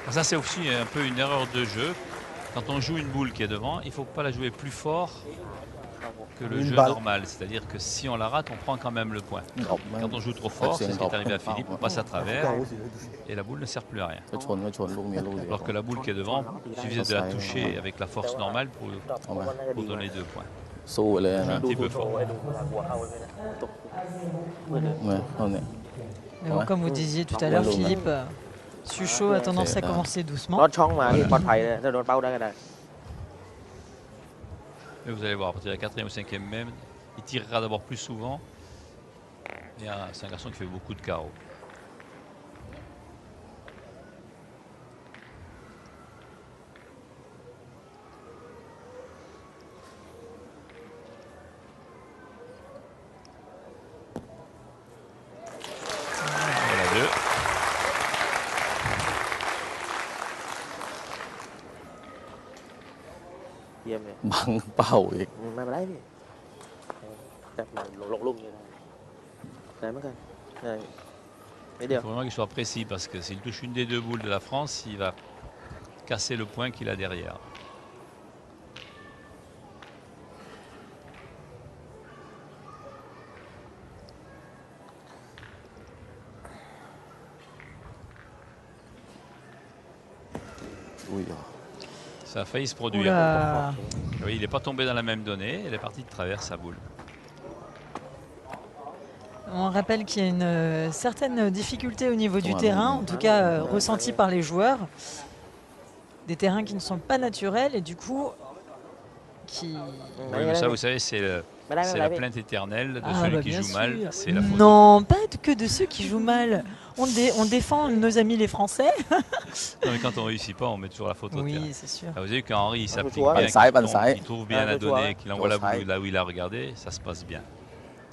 Ça, c'est aussi un peu une erreur de jeu. Quand on joue une boule qui est devant, il ne faut pas la jouer plus fort que le Une jeu balle. normal. C'est-à-dire que si on la rate, on prend quand même le point. Quand on joue trop ถ้า fort, เสีย c'est ง ce ต qui อบ est arrivé à ตอบ Philippe, on อะ passe à travers Carreau, c'est touché. et la boule ne sert plus à rien. ก็ชนก็ชนลูกเมียลูกเดียว Alors que la boule qui est devant, il suffisait de la toucher avec la force normale เอามา pour donner 2 points. สู้เลย Je suis นะ un petit peu fort. เนี่ยเอาเนี่ย Mais bon, comme vous disiez tout à l'heure, Philippe, Suchot a tendance à commencer ล doucement. อดช่องมาที่ปลอดภัยเลยถ้าโดนเป้าได้ก็ได้ Mais vous allez voir, à partir de la 4e ou 5e même, il tirera d'abord plus souvent. C'est un garçon qui fait beaucoup de carreaux. Voilà 2. เยี่ยมเลย บังเป้าอีก ไม่เป็นไรพี่แต่ลงลุ่มอยู่ได้เหมือนกันได้ไม่เดียว Il faut vraiment qu'il soit précis parce que s'il touche une des 2 boules de la France, il va casser le point qu'il a derrière. Oui. Ça a failli se produire. Oula. Oui, il n'est pas tombé dans la même donnée. Elle est partie de travers sa boule. On rappelle qu'il y a une certaine difficulté au niveau du terrain, en tout cas ressentie par les joueurs. Des terrains qui ne sont pas naturels et du coup qui... Oui, mais ça, vous savez, c'est la plainte éternelle de celui qui bien joue mal. sûr. C'est la faute. Non, pas que de ceux qui jouent mal. On défend nos amis les Français. Non, mais quand on réussit pas, on met toujours la faute au terrain. Oui, c'est sûr. Ah, vous avez vu qu'Henri il s'applique Ban bien, side, ban qu'il tombe, side. qu'il trouve bien la donnée, qu'il envoie la Ban side. boule là où il a regardé, ça se passe bien.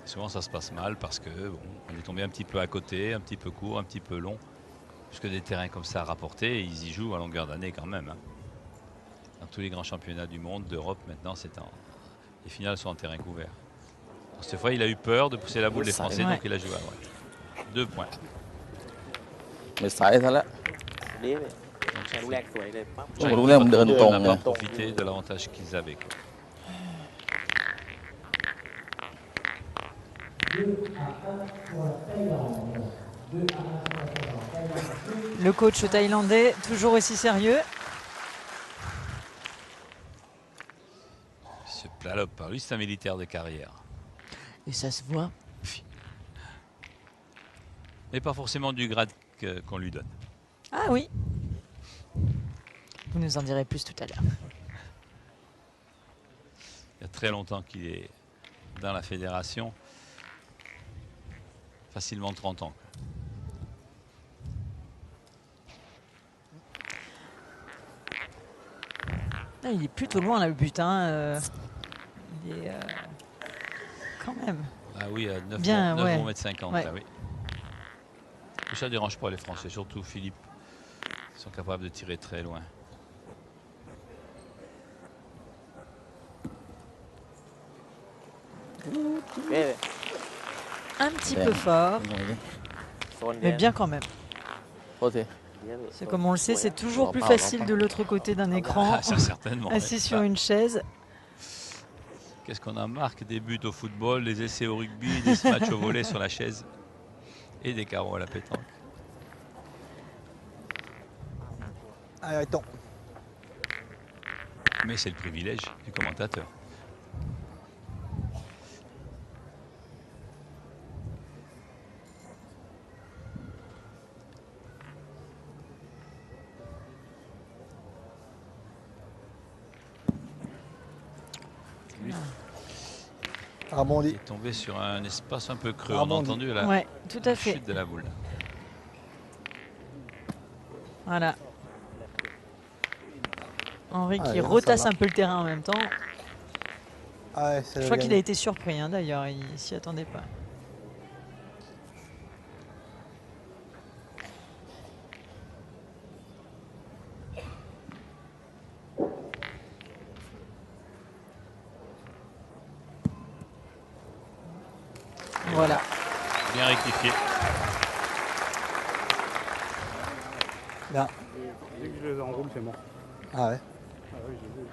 Souvent, ça se passe mal parce que bon, on est tombé un petit peu à côté, un petit peu court, un petit peu long. Puisque des terrains comme ça à rapporter, ils y jouent à longueur d'année quand même. Hein. Dans tous les grands championnats du monde, d'Europe, maintenant, les finales sont en terrain couvert. Alors, cette fois, il a eu peur de pousser la boule des Français, Ouais. donc il a joué à droite. 2 points. ไม่สายซะแล้ว ดีเลยลูกแรกสวยเลยปั๊บ โอ้โหลูกแรกมันเดินตรง On ไง n'a pas profité de l'avantage qu'ils avaient. Quoi. Le coach thaïlandais, toujours aussi sérieux. Ce Plalop, lui, c'est un militaire de carrière. Et ça se voit. Mais pas forcément du grade qu'on lui donne. Ah oui. Vous nous en direz plus tout à l'heure. Il y a très longtemps qu'il est dans la fédération. Facilement 30 ans. Ah, il est plutôt loin là le but. Hein. Il est quand même. Ah oui, à 9 Bien, ouais. m 50. Ouais. Là, oui. Et ça ne dérange pas les Français, surtout Philippe. Ils sont capables de tirer très loin. Un petit peu fort, โซน mais bien quand même. โทษที C'est comme on le sait, c'est toujours plus Pardon, facile pardon. de l'autre côté d'un écran, Ah, ça certainement. assis ouais. sur une chaise. Qu'est-ce qu'on a marque des buts au football, des essais au rugby, des matchs au volley sur la chaise et des carreaux à la pétanque. Arrêtons. Mais c'est le privilège du commentateur. Lui, il Rebondi. est tombé sur un espace un peu creux. Ah, On a bon, entendu la Ouais, tout à fait. chute de la boule. Voilà. Henri Ah, qui là, ça retasse va. un peu le terrain en même temps. Ah ouais, c'est Je crois qu'il a été surpris hein, d'ailleurs, il s'y attendait pas. Voilà. Bien rectifié. Bien. Dès que je les enroule, c'est mort. Ah ouais. Ah oui, j'ai vu.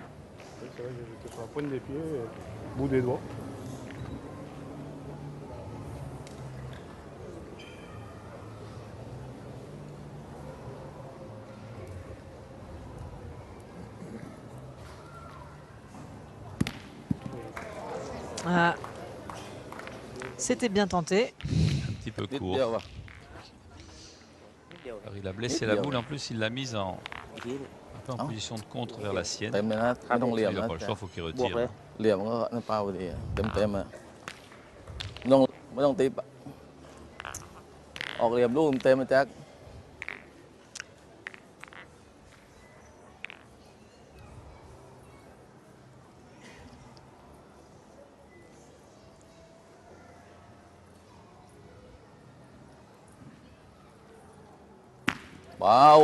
Oui, c'est vrai, j'étais sur la pointe des pieds, au bout des doigts. Ah. C'était bien tenté. Un petit peu นิด court. เดียวว่ะ Alors, il a blessé la boule, en plus il l'a mise un peu en Ah. position de contre vers la sienne. เต็มเลยนะไม่ต้องเหลี่ยม Il n'a นะ pas le choix, il faut qu'il บวก retire. เลย là. เหลี่ยมก็นั่นเป้าพอดีเต็มอ่ะไม่ต้องตีออกเหลี่ยมลูกเต็มๆนะแจ็คว้าว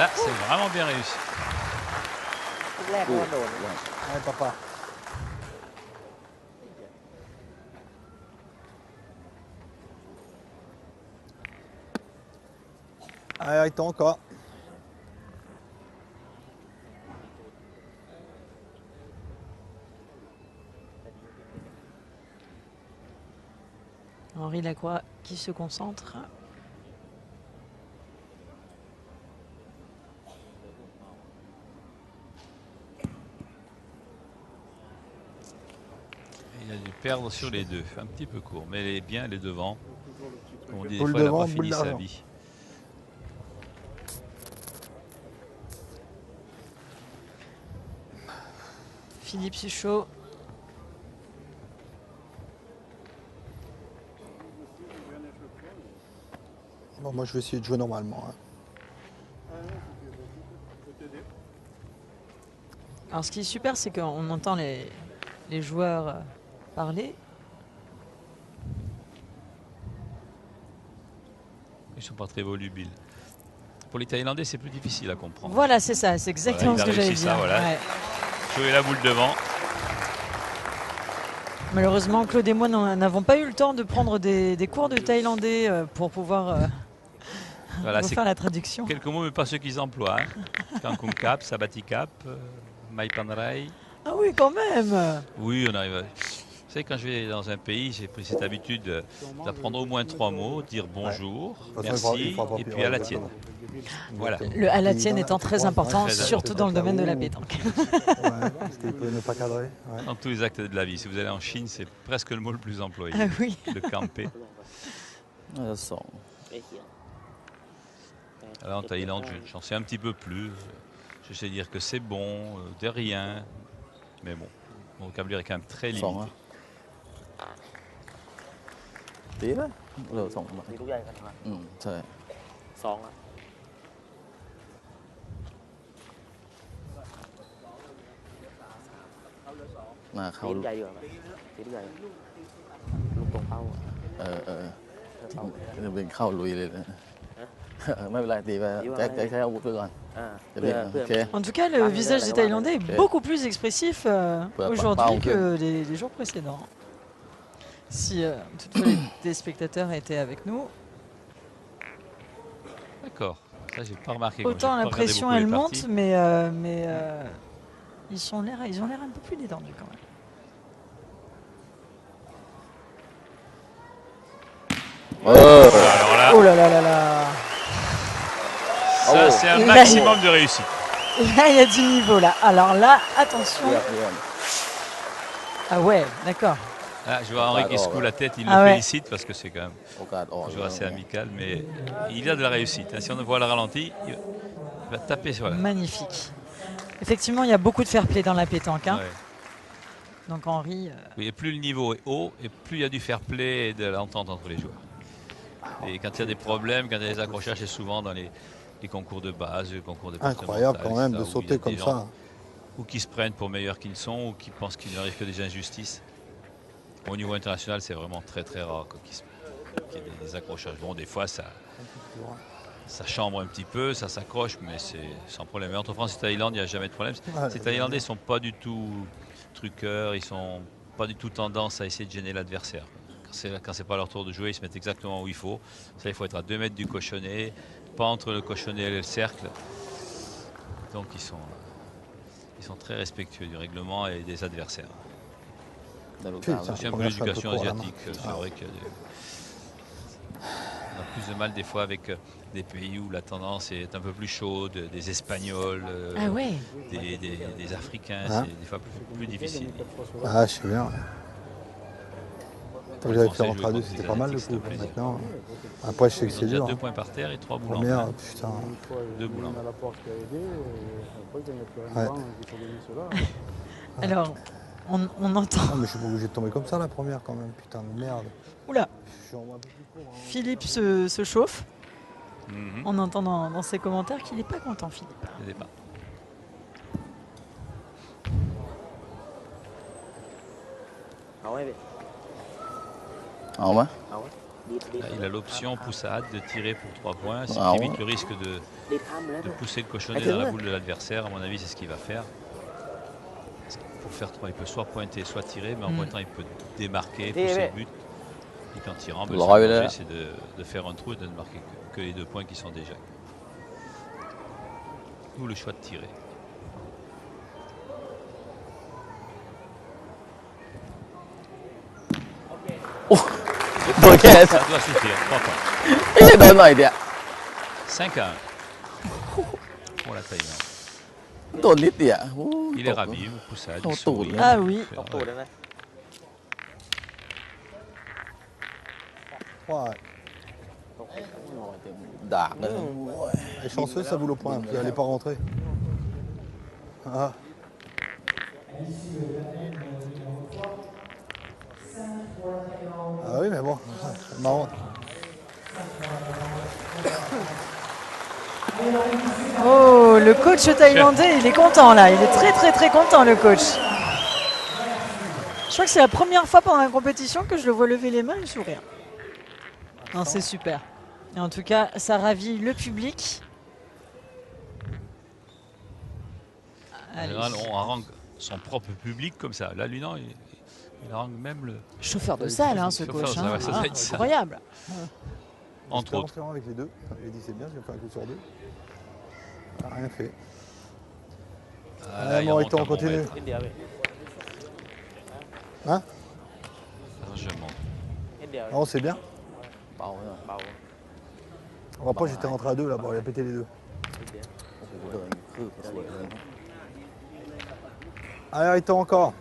Là, c'est vraiment bien réussi. ลูกแรกก็โดน Allez, papa. Allez, arrêtons encore. Henri Lacroix qui se concentre. Il a dû perdre sur les deux, un petit peu court, mais il est bien les devants. Comme on dit, des Boule fois, il n'a devant, pas boule fini sa d'argent. vie. Philippe Suchot. Bon, moi, je vais essayer de jouer normalement. Hein. Alors ce qui est super, c'est qu'on entend les joueurs parler. Ils ne sont pas très volubiles. Pour les Thaïlandais, c'est plus difficile à comprendre. Voilà, c'est ça, c'est exactement Voilà, il a ce que j'allais réussi ça, dire. voilà. Ouais. Jouer la boule devant. Malheureusement, Claude et moi n'avons pas eu le temps de prendre des cours de thaïlandais pour pouvoir Voilà, c'est faire la traduction. quelques mots, mais pas ceux qu'ils emploient. Hein. Kangkung Kap, Sabati Kap, Mai Panrai. Ah oui, quand même. Oui, on arrive à... Vous savez, quand je vais dans un pays, j'ai pris cette habitude d'apprendre au moins 3 mots, dire bonjour, De toute façon, il merci, faudra pas et pire, puis à la ouais, tienne. exactement. Voilà. Le à la tienne étant très important, très surtout dans le domaine de la pétanque. Ouais, parce qu'il peut ne pas cadrer. Ouais. Dans tous les actes de la vie. Si vous allez en Chine, c'est presque le mot le plus employé. Ah oui. Le camper. น่าจะสอง ไอ้เขียว Alors en Thaïlande, j'en sais un petit peu plus. Je sais dire que c'est bon, de rien. Mais bon, mon vocabulaire est quand même très สอง limité. อ่ะตีไหมเร็วสอง มีลูกใหญ่กันมา ใช่ สองอ่ะ หน้าเข้า ตีลูกใหญ่อยู่แบบตีลูกใหญ่ลูกตรงเป้าอะ จริงจะเป็นเข้าลุยเลยนะไม่เป็นไรตีไปแจ็คใช้อาวุธไปก่อน อ่า จะ เพื่ เล่ อน เพื่อ โอเค En tout cas, le visage des Thaïlandais est Ok. beaucoup plus expressif aujourd'hui pas- que les jours précédents. Si toutefois les téléspectateurs étaient avec nous, D'accord. Ça, j'ai pas remarqué. Comme j'ai autant pas la regardé pression beaucoup les elle monte, parties. mais ils ont l'air un peu plus détendus quand même. Alors là, Oh là là là là. ça, c'est un Là, maximum de réussite. Là, il y a du niveau là. Alors là, attention. เรียบเรียบ Ah ouais, d'accord. Ah, je vois Henri qui Alors, secoue la tête, il Ah le ouais. félicite parce que c'est quand même โอกาสออก un joueur assez amical, mais il a de la réussite. hein. Si on voit le ralenti, il va taper sur la. Magnifique. Effectivement, il y a beaucoup de fair play dans la pétanque. Hein. Ouais. Donc Henri, Oui, et plus le niveau est haut, et plus il y a du fair play et de l'entente entre les joueurs. Et quand il y a des problèmes, quand il y a des accrochages, c'est souvent dans les concours de base, les concours départementaux. Incroyable quand même de ça, où il y a sauter des comme gens ça. Ou qui se prennent pour meilleurs qu'ils ne sont, ou qui pensent qu'il n'arrive que des injustices. Au niveau international, c'est vraiment très très rare qu'il y ait des accrochages. Bon, des fois, ça chambre un petit peu, ça s'accroche, mais c'est sans problème. Mais entre France et Thaïlande, il n'y a jamais de problème. Ouais. Ces Thaïlandais ne sont pas du tout truqueurs, ils sont pas du tout tendance à essayer de gêner l'adversaire. Quand c'est pas leur tour de jouer, ils se mettent exactement où il faut. Ça, il faut être à 2 mètres du cochonnet, pas entre le cochonnet et le cercle. Donc ils sont très respectueux du règlement et des adversaires. Putain. C'est un peu Première, je suis un peu l'éducation court, là, asiatique. C'est vrai qu'on a plus de mal des fois avec des pays où la tendance est un peu plus chaude, des Espagnols, Ah ouais. des Africains, Hein c'est des fois plus difficile. Ah, je sais bien. Ouais. Quand j'avais fait Français rentrer à jouer deux, contre c'était les pas mal le Asiatiques, coup. c'était un plaisir. Maintenant, après, je sais que Ils ont c'est déjà dur. 2 Hein. points par terre et 3 boules en Première, main. putain. Une fois, Deux il y a boules. une à la porte qui a aidé. Et après, quand il n'y a plus rien Ouais. devant, il faut gagner cela. Alors, on entend. Ah, mais je suis pas obligé de tomber comme ça la première quand même. Putain de merde. Oula, Je suis en un peu plus court. Hein. Philippe se chauffe. Mhm. On entend dans ses commentaires qu'il n'est pas content, Philippe. Je sais pas. Không ấy vậy. เอาไหม Không ấy. Đi Là, il a l'option poussade de tirer pour 3 points, ce Ah qui ouais. évite le risque đi thăm lên de rồi. pousser le cochonnet Ah, c'est dans la vrai. boule de l'adversaire. À mon avis, c'est ce qu'il va faire. Parce que pour faire 3, il peut soit pointer, soit tirer, mais en pointant, il peut démarquer, pousser le but. Et qu'en tirant, ben, Le son rêve, danger, là. c'est de faire un trou et de ne marquer que les 2 points qui sont déjà. Ou le choix de tirer. Tôi kể Ça doit suffire, 3 points. ไม่ใช่เดินหน่อยเดียว 5 à 1. Pour la Thaïlande. โดนนิดเดียวโอ้ Il ต est ก ravi, il poussade, Oh, il sourit. tôt, Ah oui. Tóc tù đây này. Ouais. ดากเลย Elle est chanceuse, ça boule au point. Elle n'est pas rentrée. Ah. Ah oui, mais bon, c'est marrant. Oh, le coach thaïlandais, il est content là. Il est très très très content, le coach. Je crois que c'est la première fois pendant la compétition que je le vois lever les mains et sourire. Non, c'est super. Et en tout cas, ça ravit le public. En Allez. général, on harangue son propre public comme ça. Là, lui, non, il harangue même le. Chauffeur de salle, hein, ce Chauffeur, coach. ça hein. va, ça doit être ça. Incroyable. Entre J'étais autres. rentré avec les deux. J'ai dit c'est bien, j'ai fait un coup sur deux. Ah, rien fait. Ah, là, il Morito, remonte on un bon continue. mètre, Hết điều vậy. Hein largement. Hết điều. Non, c'est bien. เบาเลย Bầu. Alors après, j'étais rentré à deux là-bas, il a pété les deux. Hết điều. โอ้โหเดินคือสวยเลย Allez, Riton encore.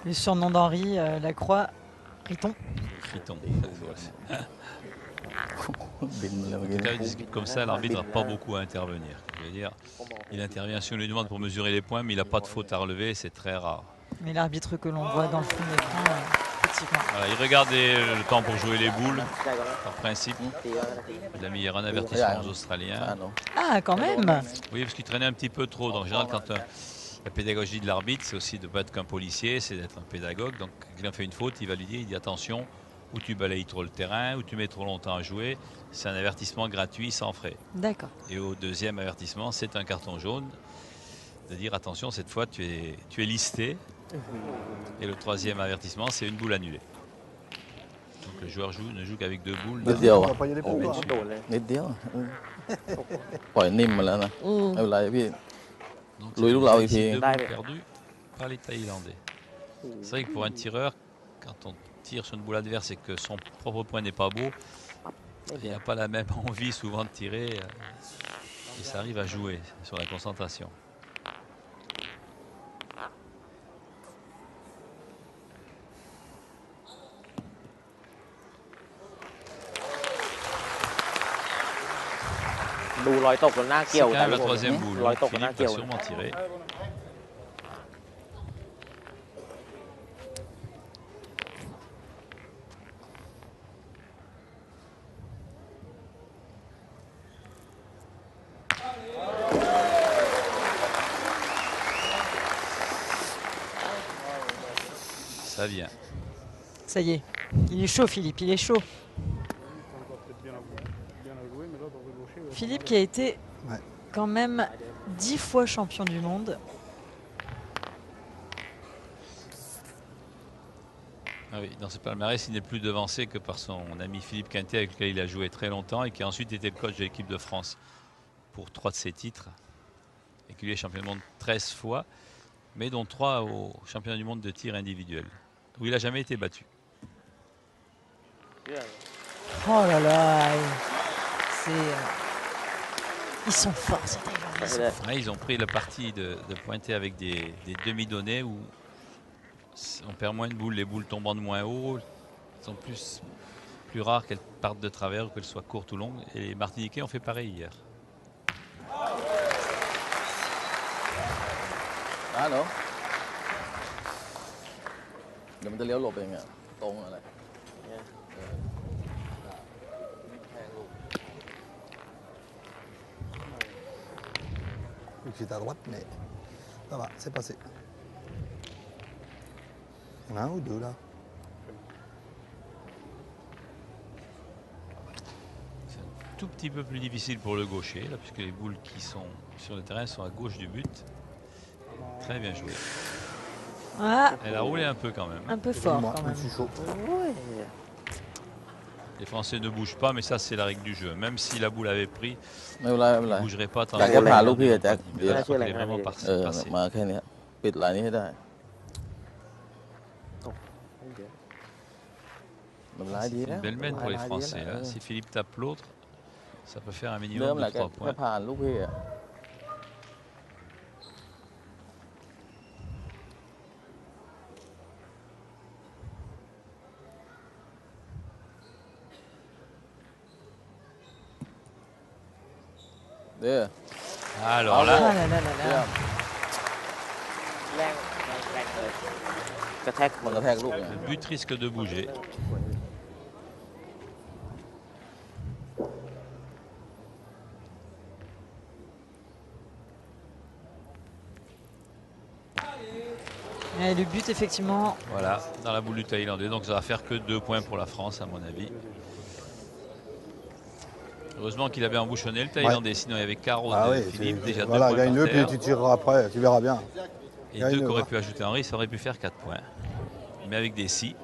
Les surnoms d'Henri, Lacroix, Riton. Criton. บินมาเลยเมื่อกี้ En tout นี่ cas, comme ça, l'arbitre n'a pas beaucoup à intervenir. Je veux dire, il intervient si on lui demande pour mesurer les points, mais il n'a pas de faute à relever, c'est très rare. Mais l'arbitre que l'on voit dans le fond d'écran, effectivement. Voilà, il regarde le temps pour jouer les boules, Đây còn đó. par principe. Thì Il a mis hier un avertissement aux Australiens. อ่าเนาะ Ah, quand même. Oui, parce qu'il traînait un petit peu trop. Donc, en général, quand la pédagogie de l'arbitre, c'est aussi de ne pas être qu'un policier, c'est d'être un pédagogue. Donc, quand il a fait une faute, il va lui dire, il dit attention, ou tu balayes trop le terrain, ou tu mets trop longtemps à jouer. C'est un avertissement gratuit, sans frais. D'accord. Et au deuxième avertissement, c'est un carton jaune. De dire attention, cette fois, tu es listé. Et le troisième avertissement, c'est une boule annulée. Donc, le joueur ne joue qu'avec 2 boules. นิดเดียว On อ่ะ va pas y aller pour toi. Đồ lên. นิดเดียวปล่อยนิ่มมาแล้วนะไม่เป็นไรพี่ Donc, Louis c'est Loulao, ici il 2 fait- boules perdues par les Thaïlandais. C'est vrai que pour un tireur, quand on tire sur une boule adverse et que son propre point n'est pas beau, il n'y a pas la même envie souvent de tirer. Et ça arrive à jouer sur la concentration. Đù lòi tộc là na C'est kiểu quand tại même la vì troisième boule. lòi Donc, tộc là na Philippe va kiểu. sûrement tirer. Ça vient. Ça y est. Il est chaud, Philippe. Il est chaud. C'est encore peut-être bien à jouer, mais là, dans le gaucher. Philippe qui a été Ouais. quand même 10 fois champion du monde. Ah oui, dans ce palmarès, il n'est plus devancé que par son ami Philippe Quintet, avec lequel il a joué très longtemps et qui a ensuite été le coach de l'équipe de France pour 3 de ses titres. Et qui lui est champion du monde 13 fois, mais dont 3 au championnat du monde de tir individuel, où il n'a jamais été battu. Oh là là, ils sont forts ces Thaïlandais. Ils sont forts. Ouais, ils ont pris le parti de pointer avec des demi-données où on perd moins de boules, les boules tombant de moins haut, elles sont plus rares qu'elles partent de travers ou qu'elles soient courtes ou longues. Et les Martiniquais ont fait pareil hier. Đá nữa. Rồi mình tới léo lột về nha. Tôn lại. Qui est à droite, mais ça va, c'est passé. Il y en a un ou deux là. C'est un tout petit peu plus difficile pour le gaucher, là, puisque les boules qui sont sur le terrain sont à gauche du but. Très bien joué. Ah, Elle a roulé un peu quand même. un peu fort Moi, quand je même. suis chaud. Les Français ne bougent pas, mais ça c'est la règle du jeu. Même si la boule avait pris, ไม่เป็นไรไม่เป็น ils ไร ne bougeraient pas tant Dạ, que cái phà lúc kia, Jack. il est vraiment passé. มาแค่เนี้ยปิดลายนี้ให้ได้มันลายดี C'est แล้ว une belle mène pour les Français. Là. Si Philippe tape l'autre, ça peut faire un เริ่ม minimum แห de ละแค่ 3 points. ผ่านลูกพี่อะ เด้อ Alors Ah là, là là là เยี่ย là. ม แรงเลยกระแทก มันกระแทกลูกไง le but risque de bouger. Et le but, effectivement, Voilà, dans la boule du Thaïlandais. Donc ça va faire que 2 points pour la France, à mon avis. Heureusement qu'il avait embouchonné le Thaïlandais, sinon il y avait carreau Ah de oui, Philippe, déjà 2 voilà, points gagne-le, par puis terre. tu tireras après, tu verras bien. Et gagne-le, 2 qu'aurait va. pu ajouter Henri, ça aurait pu faire 4 points. Mais avec des si,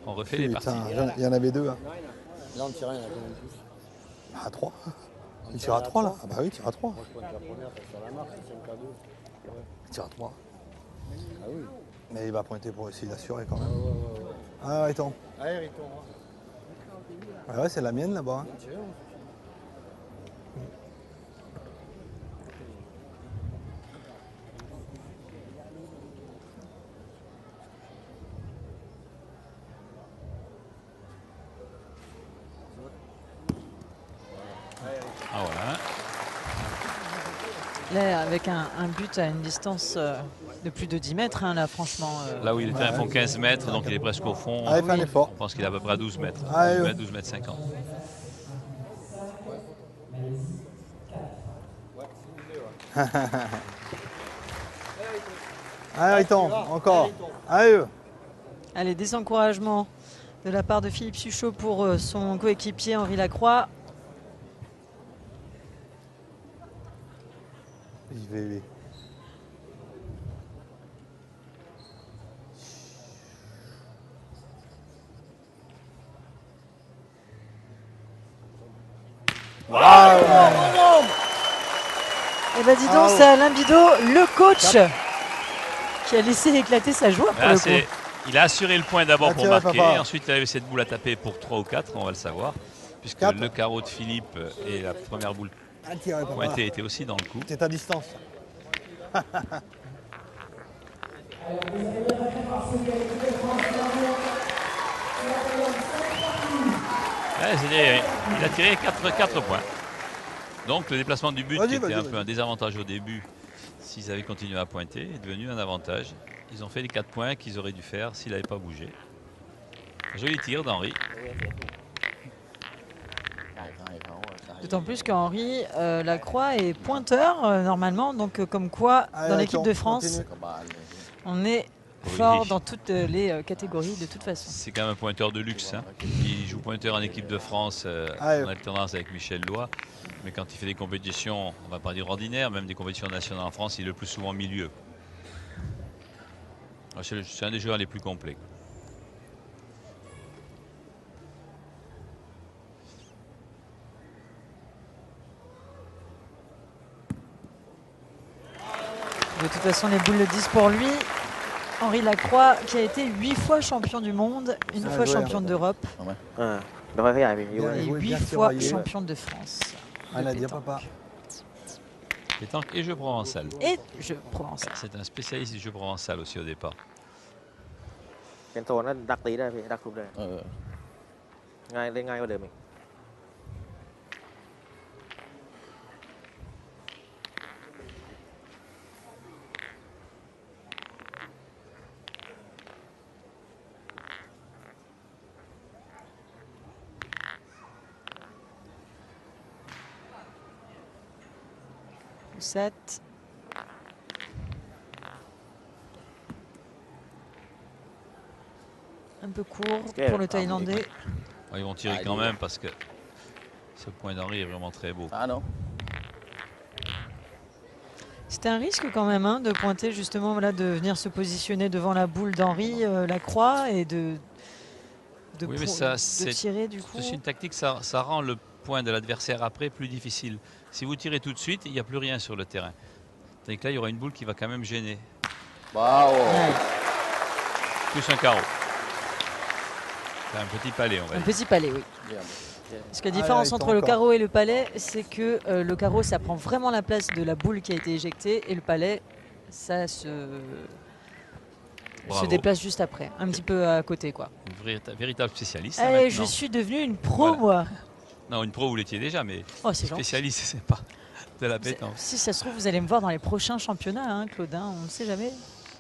on refait les Putain, parties. il y en avait deux. Hein. Là, on tirait, il y en a quand même plus. À 3. Il tire à 3 là. Ah bah oui, il tire à 3. Moi, je pointe la première, c'est sur la marque, c'est 5 à 2. Il tire à 3. Ah oui. Mais il va pointer pour essayer d'assurer quand même. Ah, attends. Allez, il tourne. Ah ouais, c'est la mienne là-bas. Hein. Ah voilà. là, avec un but à une distance de plus de 10 mètres, hein, là, franchement. Là où il était à fond 15 mètres, donc il est presque au fond. Allez, fais un effort. On pense qu'il est à peu près à 12 mètres. Allez, 12 ouais. mètres, 12 mètres 50. Allez, il tombe, encore. Allez. Allez, des encouragements de la part de Philippe Suchot pour son coéquipier Henri Lacroix. Il va. Eh ben dis donc, Bravo. c'est Alain Bidot, le coach, qui a laissé éclater sa joie pour Là, le coup. il a assuré le point d'abord Ah, pour tiens, marquer. papa. Ensuite, il avait cette boule à taper pour 3 ou 4, on va le savoir. Puisque 4. le carreau de Philippe et la première boule Ah, tire, papa. pointée étaient aussi dans le coup. C'est à distance. Ouais, il a tiré 4 points. Donc le déplacement du but, Vas-y, qui était vas-y, un vas-y. peu un désavantage au début, s'ils avaient continué à pointer, est devenu un avantage. Ils ont fait les 4 points qu'ils auraient dû faire s'il n'avait pas bougé. Joli tir d'Henri. ใช่เขาใช่ D'autant plus qu'Henri Lacroix est pointeur normalement, donc comme quoi Allez, dans l'équipe attends, de France, continue. กระบาลเลย on est Oui. fort dans toutes les catégories de toute façon. C'est quand même un pointeur de luxe. Hein. Il joue pointeur en équipe de France Allez. en alternance avec Michel Lois. Mais quand il fait des compétitions, on va pas dire ordinaires, même des compétitions nationales en France, il est le plus souvent milieu. C'est un des joueurs les plus complets. De toute façon, les boules le disent pour lui. Henri Lacroix, qui a été 8 fois champion du monde, une fois joué, champion d'Europe เดี๋ยวค่อยขยายไปอยู่ Ouais. et joué 8 bien fois tiraillé. champion de France. Rien de à dire, pétanque. papa. Pétanque et jeu provençal. Et jeu provençal. C'est un spécialiste du jeu provençal aussi au départ. เป็นโซนนั้นดักตีได้พี่ดักทุบได้ เออ ง่ายเล่นง่ายกว่าเดิมอีก 7. Un peu court pour le Thaïlandais. Ouais, ils vont tirer quand même parce que ce point d'Henri est vraiment très beau. ตาเนาะ C'était un risque quand même hein, de pointer justement, voilà, de venir se positionner devant la boule d'Henri Lacroix et de Oui, mais ça, de tirer du coup. C'est une tactique, ça rend le point de l'adversaire après plus difficile. Si vous tirez tout de suite, il n'y a plus rien sur le terrain. Tandis que là, il y aura une boule qui va quand même gêner. ว้าว Ouais, Plus un carreau. C'est un petit palais, on va un dire. petit palais, oui. เยี่ยม Parce que la Ah, différence là, il entre tend le encore. carreau et le palais, c'est que le carreau, ça prend vraiment la place de la boule qui a été éjectée et le palais, ça se Bravo. déplace juste après, un petit peu à côté, quoi. Une véritable spécialiste. hein, Allez, je maintenant. suis devenue une pro, Voilà. moi. Non, une pro, vous l'étiez déjà, mais Oh, c'est gentil. spécialiste, c'est pas de la pétanque. Si ça se trouve, vous allez me voir dans les prochains championnats, hein, Claude, hein, on ne sait jamais.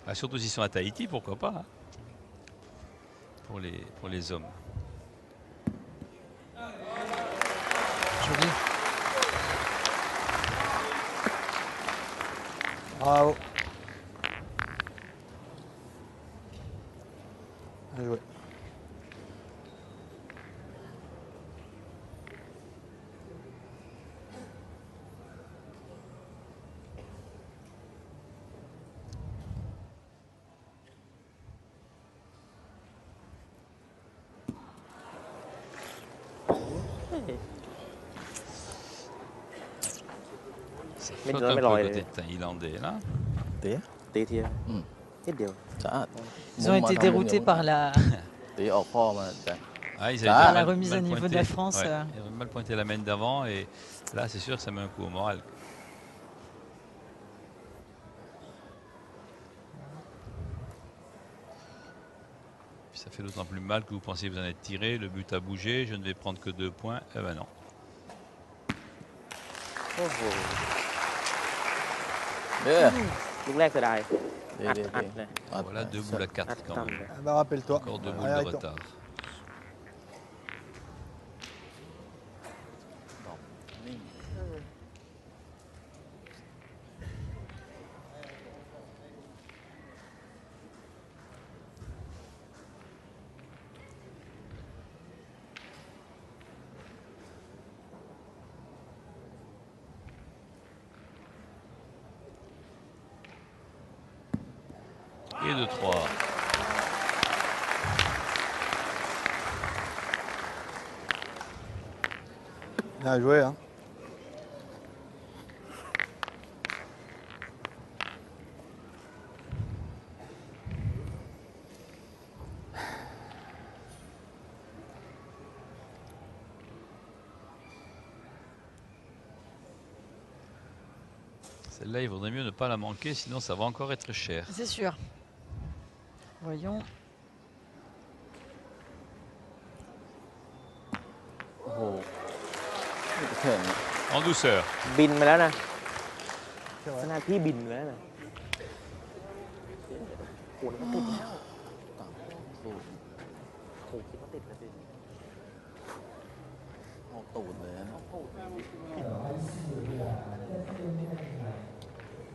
Ah, surtout s'ils sont à Tahiti, pourquoi pas hein, pour les hommes. Joli. Bravo. Bien joué. Ça Mais flotte non, un mais peu alors, côté thaïlandais, là. ตี ตีเทีย อืม นิดเดียว สะอาด Ils ont été déroutés par la, ตีออกข้อมาจ้ะ Ah, ils Ah, avaient la mal- remise mal à niveau pointé. de la France, Ouais, ils avaient mal pointé la main d'avant et là, c'est sûr que ça met un coup au moral. Puis ça fait d'autant plus mal que vous pensez vous en être tiré, le but a bougé, je ne vais prendre que 2 points. Eh ben non. โอ้โห เด้อ ลูกแรกเสียดาย ดี อัด ดี อัด ดี เลย Voilà 2 boules à อัด 4 quand ต่ำ même. เลย Ah bah, rappelle-toi. Encore 2 Allez, boules de arrête-toi. retard. Et de 3. Bien joué. Hein. Celle-là, il vaudrait mieux ne pas la manquer, sinon ça va encore être cher. C'est sûr. Voyons. โอ้โหนี่ก็แค่นี้ En douceur. บินไปแล้วนะ C'est ข vrai. นาดพี่บินไปแล้วนะโอ้โหมันติดแล้ว ต่างสู้ โอ้โหคิดว่าติดแล้วสิ ออกตูดเลยนะ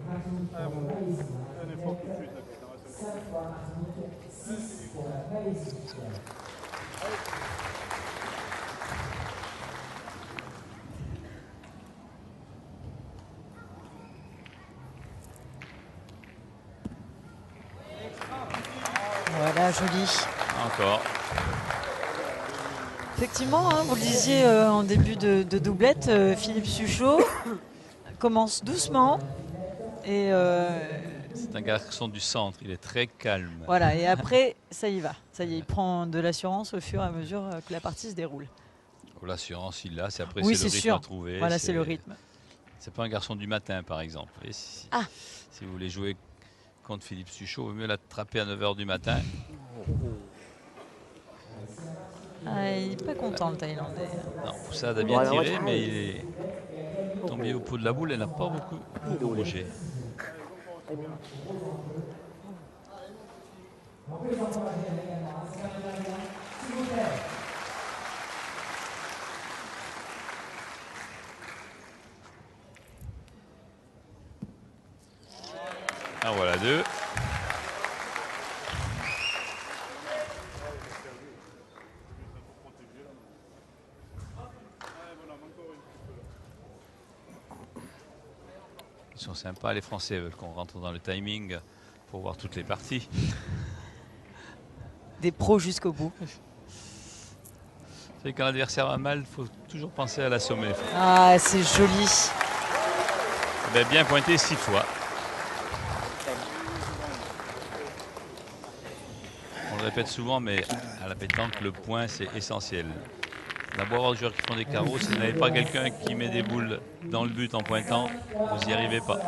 Un effort tout de suite, là, dans la seconde. Voilà, joli. Encore. Effectivement, hein, vous le disiez en début de doublette, Philippe Suchot commence doucement et C'est un garçon du centre, il est très calme. Voilà, et après, ça y va. Ça y est, il prend de l'assurance au fur et à mesure que la partie se déroule. Oh, l'assurance, il l'a, c'est après Oui, c'est le c'est rythme sûr. à trouver. Voilà, c'est le rythme. C'est pas un garçon du matin, par exemple. Et si, Ah. si vous voulez jouer contre Philippe Suchot, il vaut mieux l'attraper à 9 h du matin. Ah, il n'est pas content, le Thaïlandais. Non, Poussade a bien tiré, mais il est tombé au pot de la boule et n'a pas beaucoup bougé. Ah voilà, 2. Ils sont sympas, les Français veulent qu'on rentre dans le timing pour voir toutes les parties. Des pros jusqu'au bout. C'est quand l'adversaire va mal, il faut toujours penser à l'assommer. Ah, c'est joli. Bien pointé 6 fois. On le répète souvent, mais à la pétanque, le point, c'est essentiel. D'abord, avoir des joueurs qui font des carreaux. Si vous n'avez pas quelqu'un qui met des boules dans le but en pointant, vous n'y arrivez pas.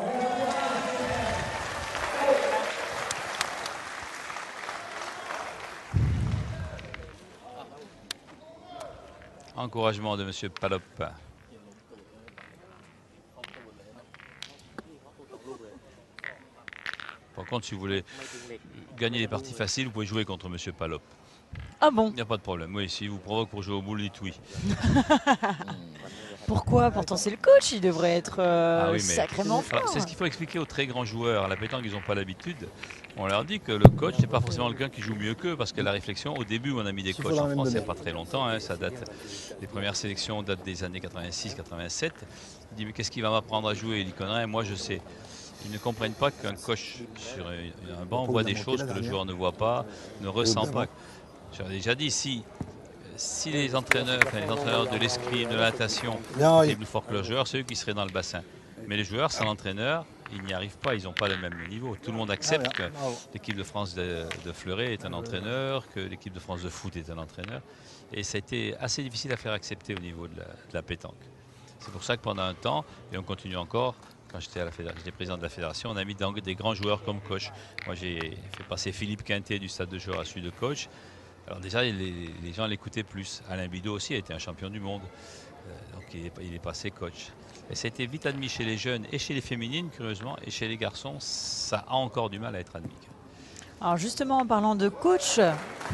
Encouragement de M. Palop. Par contre, si vous voulez gagner des parties faciles, vous pouvez jouer contre M. Palop. Ah bon? Il n'y a pas de problème. Oui, s'il vous provoque pour jouer au boule, dites oui. Pourquoi? Pourtant, c'est le coach, il devrait être sacrément fort. C'est ce qu'il faut expliquer aux très grands joueurs. À la pétanque, ils n'ont pas l'habitude. On leur dit que le coach, c'est pas forcément quelqu'un qui joue mieux qu'eux, parce que la réflexion, au début, on a mis des coachs en France, il n'y a pas très longtemps. Hein, ça date, les premières sélections datent des années 86-87. Il dit, mais qu'est-ce qu'il va m'apprendre à jouer? Il dit, connerie, moi je sais. Ils ne comprennent pas qu'un coach sur un banc voit des choses que le joueur ne voit pas, ne ressent pas. J'avais déjà dit, si les entraîneurs de l'escrime, de la natation étaient plus forts que leurs joueurs, c'est eux qui seraient dans le bassin. Mais les joueurs, sans l'entraîneur, ils n'y arrivent pas, ils n'ont pas le même niveau. Tout le monde accepte que l'équipe de France de fleuret est un entraîneur, que l'équipe de France de foot est un entraîneur. Et ça a été assez difficile à faire accepter au niveau de la pétanque. C'est pour ça que pendant un temps, et on continue encore, quand j'étais président de la fédération, on a mis des grands joueurs comme coach. Moi, j'ai fait passer Philippe Quintet du Stade de Jura-Sud de coach. Alors déjà, les gens l'écoutaient plus. Alain Bidot aussi a été un champion du monde. Donc il est passé coach. Et ça a été vite admis chez les jeunes et chez les féminines, curieusement, et chez les garçons, ça a encore du mal à être admis. Alors justement, en parlant de coach,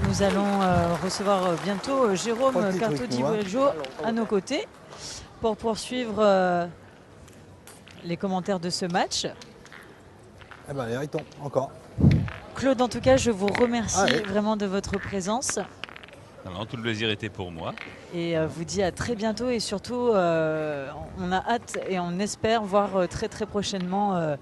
nous allons recevoir bientôt Jérôme Carto-Di-Bueljo à nos côtés pour poursuivre les commentaires de ce match. Eh ben, les Ritons, encore. Claude, en tout cas, je vous remercie vraiment de votre présence. Non, tout le plaisir était pour moi. Et vous dis à très bientôt et surtout, on a hâte et on espère voir très très prochainement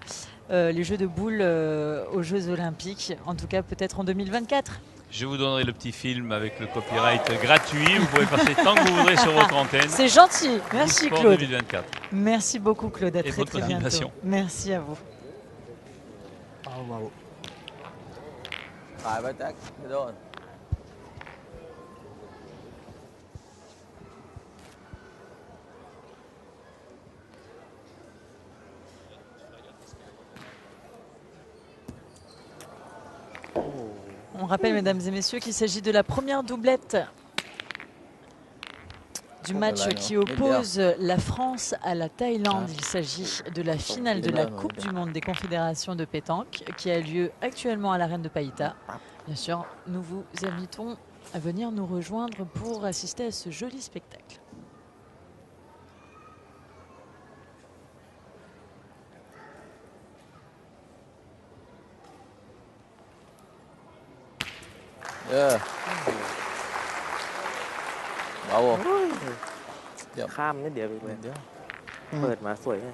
les Jeux de boules aux Jeux Olympiques, en tout cas peut-être en 2024. Je vous donnerai le petit film avec le copyright gratuit. Vous pouvez passer tant que vous voudrez sur votre antenne. C'est gentil. Merci Claude. 2024. Merci beaucoup Claude. À et très très bientôt. animation. Merci à vous. Bravo, bravo. On rappelle, mesdames et messieurs, qu'il s'agit de la première doublette du match qui oppose la France à la Thaïlande. Il s'agit de la finale de la Coupe du Monde des Confédérations de pétanque qui a lieu actuellement à l'arène de Païta. Bien sûr, nous vous invitons à venir nous rejoindre pour assister à ce joli spectacle. Bravo. ข้ามนิดเดียวอีกเลยเปิดมาสวยไง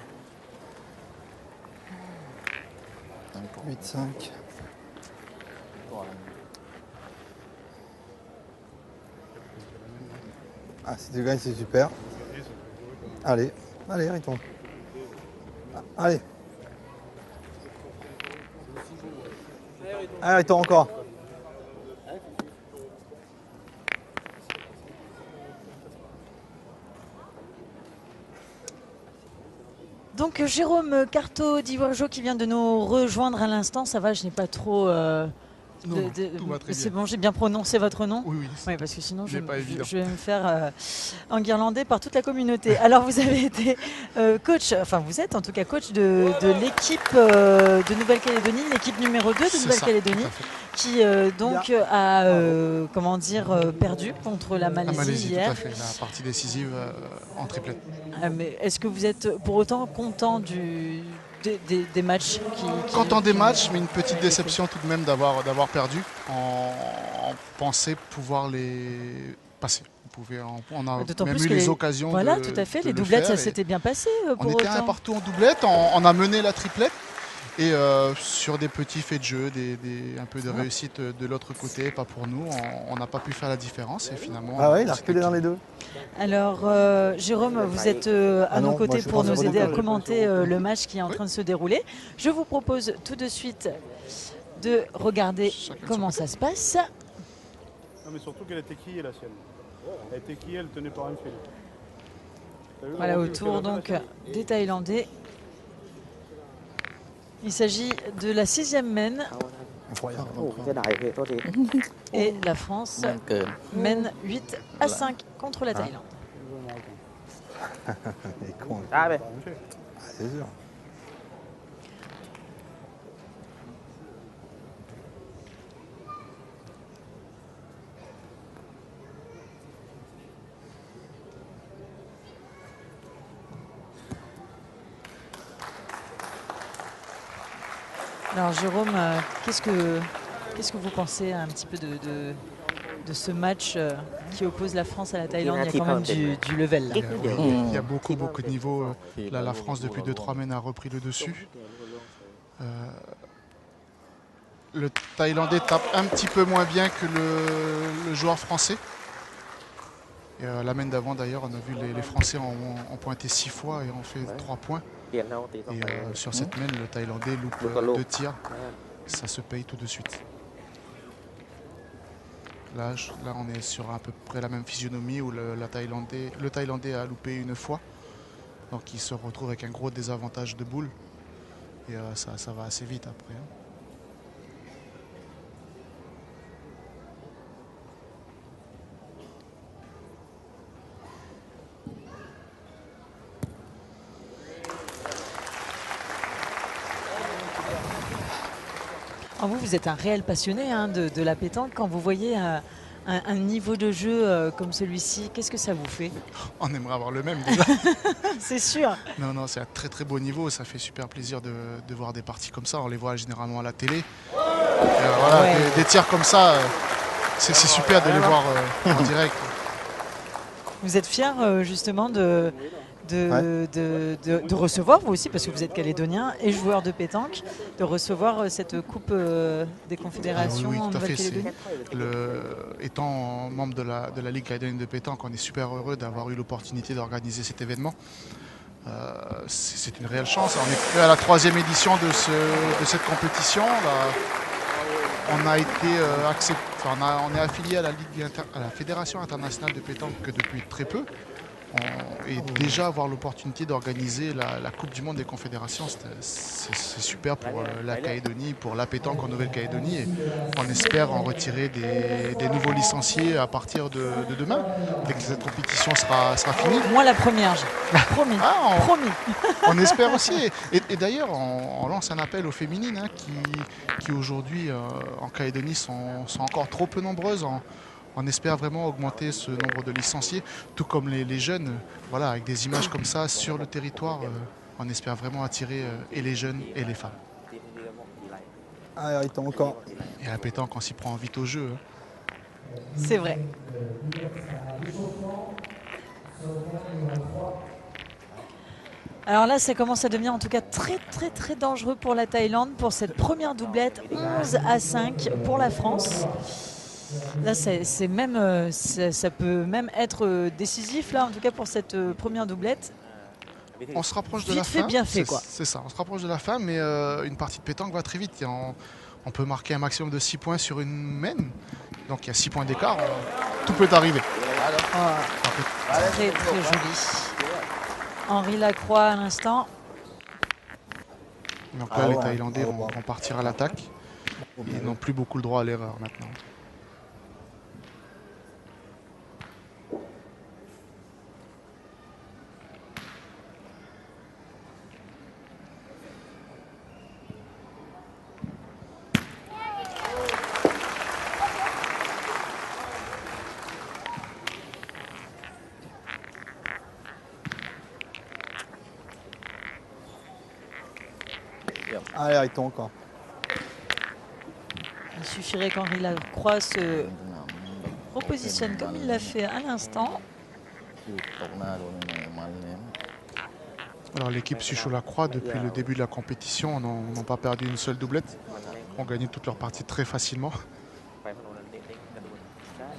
8-5. Ah, si tu gagnes, c'est super. Allez, allez, Riton. Allez. Ah, il tend encore. Donc Jérôme Carto d'Ivoirjo qui vient de nous rejoindre à l'instant. Ça va, je n'ai pas trop... Non, tout va très c'est bien. bon, j'ai bien prononcé votre nom? Oui, oui. Oui, parce que sinon je n'est pas évident. vais me faire enguirlander par toute la communauté. Alors vous avez été coach, enfin vous êtes en tout cas coach de l'équipe de Nouvelle-Calédonie, l'équipe numéro 2 de C'est ça, Nouvelle-Calédonie, tout à fait. qui donc a comment dire, perdu contre la La Malaisie, Malaisie, tout hier. à fait. La partie décisive en triplette. Mais est-ce que vous êtes pour autant content des matchs Content des matchs, mais une petite déception tout de même d'avoir perdu. On pensait pouvoir les passer. On a D'autant même plus eu que les occasions voilà, de tout à fait, de les le doublettes, ça faire et s'était bien passé pour on était un autant. partout en doublette, on a mené la triplette. Et sur des petits faits de jeu, un peu de réussite de l'autre côté, pas pour nous, on n'a pas pu faire la différence et finalement... Ah ouais, il a reculé dans les deux. Alors, Jérôme, vous êtes à non, nos moi, côtés je pour pense nous pas aider à du tout. commenter le match qui est en train de se dérouler. Je vous propose tout de suite de regarder comment ça se passe. Non, mais surtout qu'elle était quillée la sienne. Elle était quillée, elle tenait par un fil. T'as vu le Voilà, recul autour qu'elle a fait, donc la sienne des Thaïlandais. Il s'agit de la 6e mène Incroyable. โอ้เสียดายพี่โทษที et la France แม่นเกิน mène 8 à 5 contre la Thaïlande. Il est con. ได้ไป Ah, c'est sûr. Alors Jérôme, qu'est-ce que vous pensez un petit peu de ce match qui oppose la France à la Thaïlande? Il y a quand même du level là. Il y a beaucoup de niveaux. Là, la France, depuis 2-3 mènes, a repris le dessus. Le Thaïlandais tape un petit peu moins bien que le joueur français. Et la mène d'avant, d'ailleurs, on a vu les Français ont pointé 6 fois et ont fait 3 points. เปลี่ยนเอาตีต่อ Et ไป sur cette mène, le Thaïlandais loupe Loupe. 2 tirs. Ça se paye tout de suite. Là, on est sur à peu près la même physionomie où le Thaïlandais a loupé une fois. Donc il se retrouve avec un gros désavantage de boule. Et ça va assez vite après. Hein. Alors vous êtes un réel passionné hein, de la pétanque. Quand vous voyez un niveau de jeu comme celui-ci, qu'est-ce que ça vous fait? On aimerait avoir le même déjà. C'est sûr. Non, c'est un très beau niveau. Ça fait super plaisir de voir des parties comme ça. On les voit généralement à la télé. Voilà, Ouais. des tirs comme ça, c'est super de les voir en direct. Vous êtes fier justement de recevoir, vous aussi, parce que vous êtes calédonien et joueur de pétanque, de recevoir cette Coupe des Confédérations Oui, en tout à fait. Nouvelle-Calédonie? Étant membre de la Ligue calédonienne de pétanque, on est super heureux d'avoir eu l'opportunité d'organiser cet événement. C'est une réelle chance. On est à la 3e édition de cette compétition. On a été on est affilié à la Fédération internationale de pétanque que depuis très peu. Et déjà avoir l'opportunité d'organiser la Coupe du Monde des Confédérations, c'est super pour la Calédonie, pour la pétanque en Nouvelle-Calédonie. Et on espère en retirer des nouveaux licenciés à partir de demain, dès que cette compétition sera finie. Moi la première, promis. Promis. On espère aussi. Et d'ailleurs, on lance un appel aux féminines hein, qui aujourd'hui en Calédonie sont encore trop peu nombreuses. On espère vraiment augmenter ce nombre de licenciés, tout comme les jeunes. Voilà, avec des images comme ça sur le territoire, on espère vraiment attirer et les jeunes et les femmes. Ah, il tend encore. Et la pétanque, on s'y prend vite au jeu. Hein. C'est vrai. Alors là, ça commence à devenir en tout cas très dangereux pour la Thaïlande pour cette première doublette, 11 à 5 pour la France. Là, c'est même, ça peut même être décisif là, en tout cas pour cette première doublette. On se rapproche de Vite la fait, fin. bien fait, quoi. C'est ça, on se rapproche de la fin, mais une partie de pétanque va très vite. On peut marquer un maximum de 6 points sur une main. Donc il y a 6 points d'écart. Tout peut arriver. Oh, très très joli. Henri Lacroix à l'instant. Donc là, les Thaïlandais vont partir à l'attaque. Ils n'ont plus beaucoup le droit à l'erreur maintenant. Allez, arrêtons encore. Il suffirait qu'Henri Lacroix se repositionne comme il l'a fait à l'instant. Alors l'équipe Sucho-Lacroix, depuis le début de la compétition, n'ont pas perdu une seule doublette. Ont gagné toutes leurs parties très facilement. ไปพนนั้นเด้งๆกระโดดได้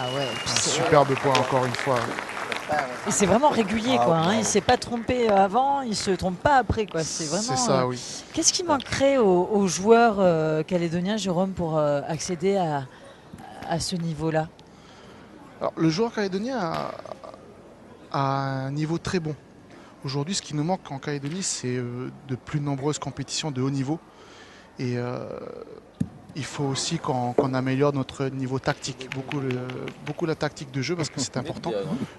Ah ouais. Un superbe point encore une fois. Et c'est vraiment régulier, quoi. Hein. Il ne s'est pas trompé avant, il ne se trompe pas après, quoi. C'est vraiment. C'est ça, oui. Qu'est-ce qui manquerait aux joueurs calédoniens, Jérôme, pour accéder à ce niveau-là? Alors, le joueur calédonien a un niveau très bon. Aujourd'hui, ce qui nous manque en Calédonie, c'est de plus nombreuses compétitions de haut niveau. Et il faut aussi qu'on améliore notre niveau tactique, beaucoup la tactique de jeu, parce que c'est important.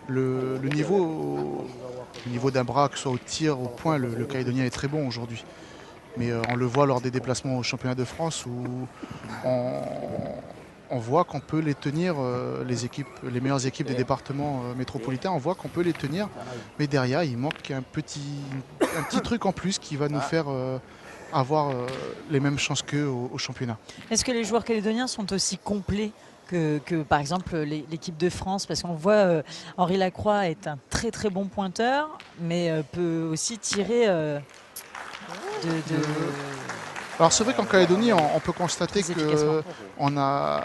Le niveau d'un bras, que ce soit au tir, au point, le Calédonien est très bon aujourd'hui. Mais on le voit lors des déplacements au championnat de France où on voit qu'on peut les tenir, les meilleures équipes des départements métropolitains, on voit qu'on peut les tenir. Mais derrière, il manque un petit truc en plus qui va nous faire avoir les mêmes chances qu'eux au championnat. Est-ce que les joueurs calédoniens sont aussi complets que par exemple l'équipe de France? Parce qu'on voit Henri Lacroix est un très très bon pointeur, mais peut aussi tirer Alors c'est vrai qu'en Calédonie, on peut constater qu'on a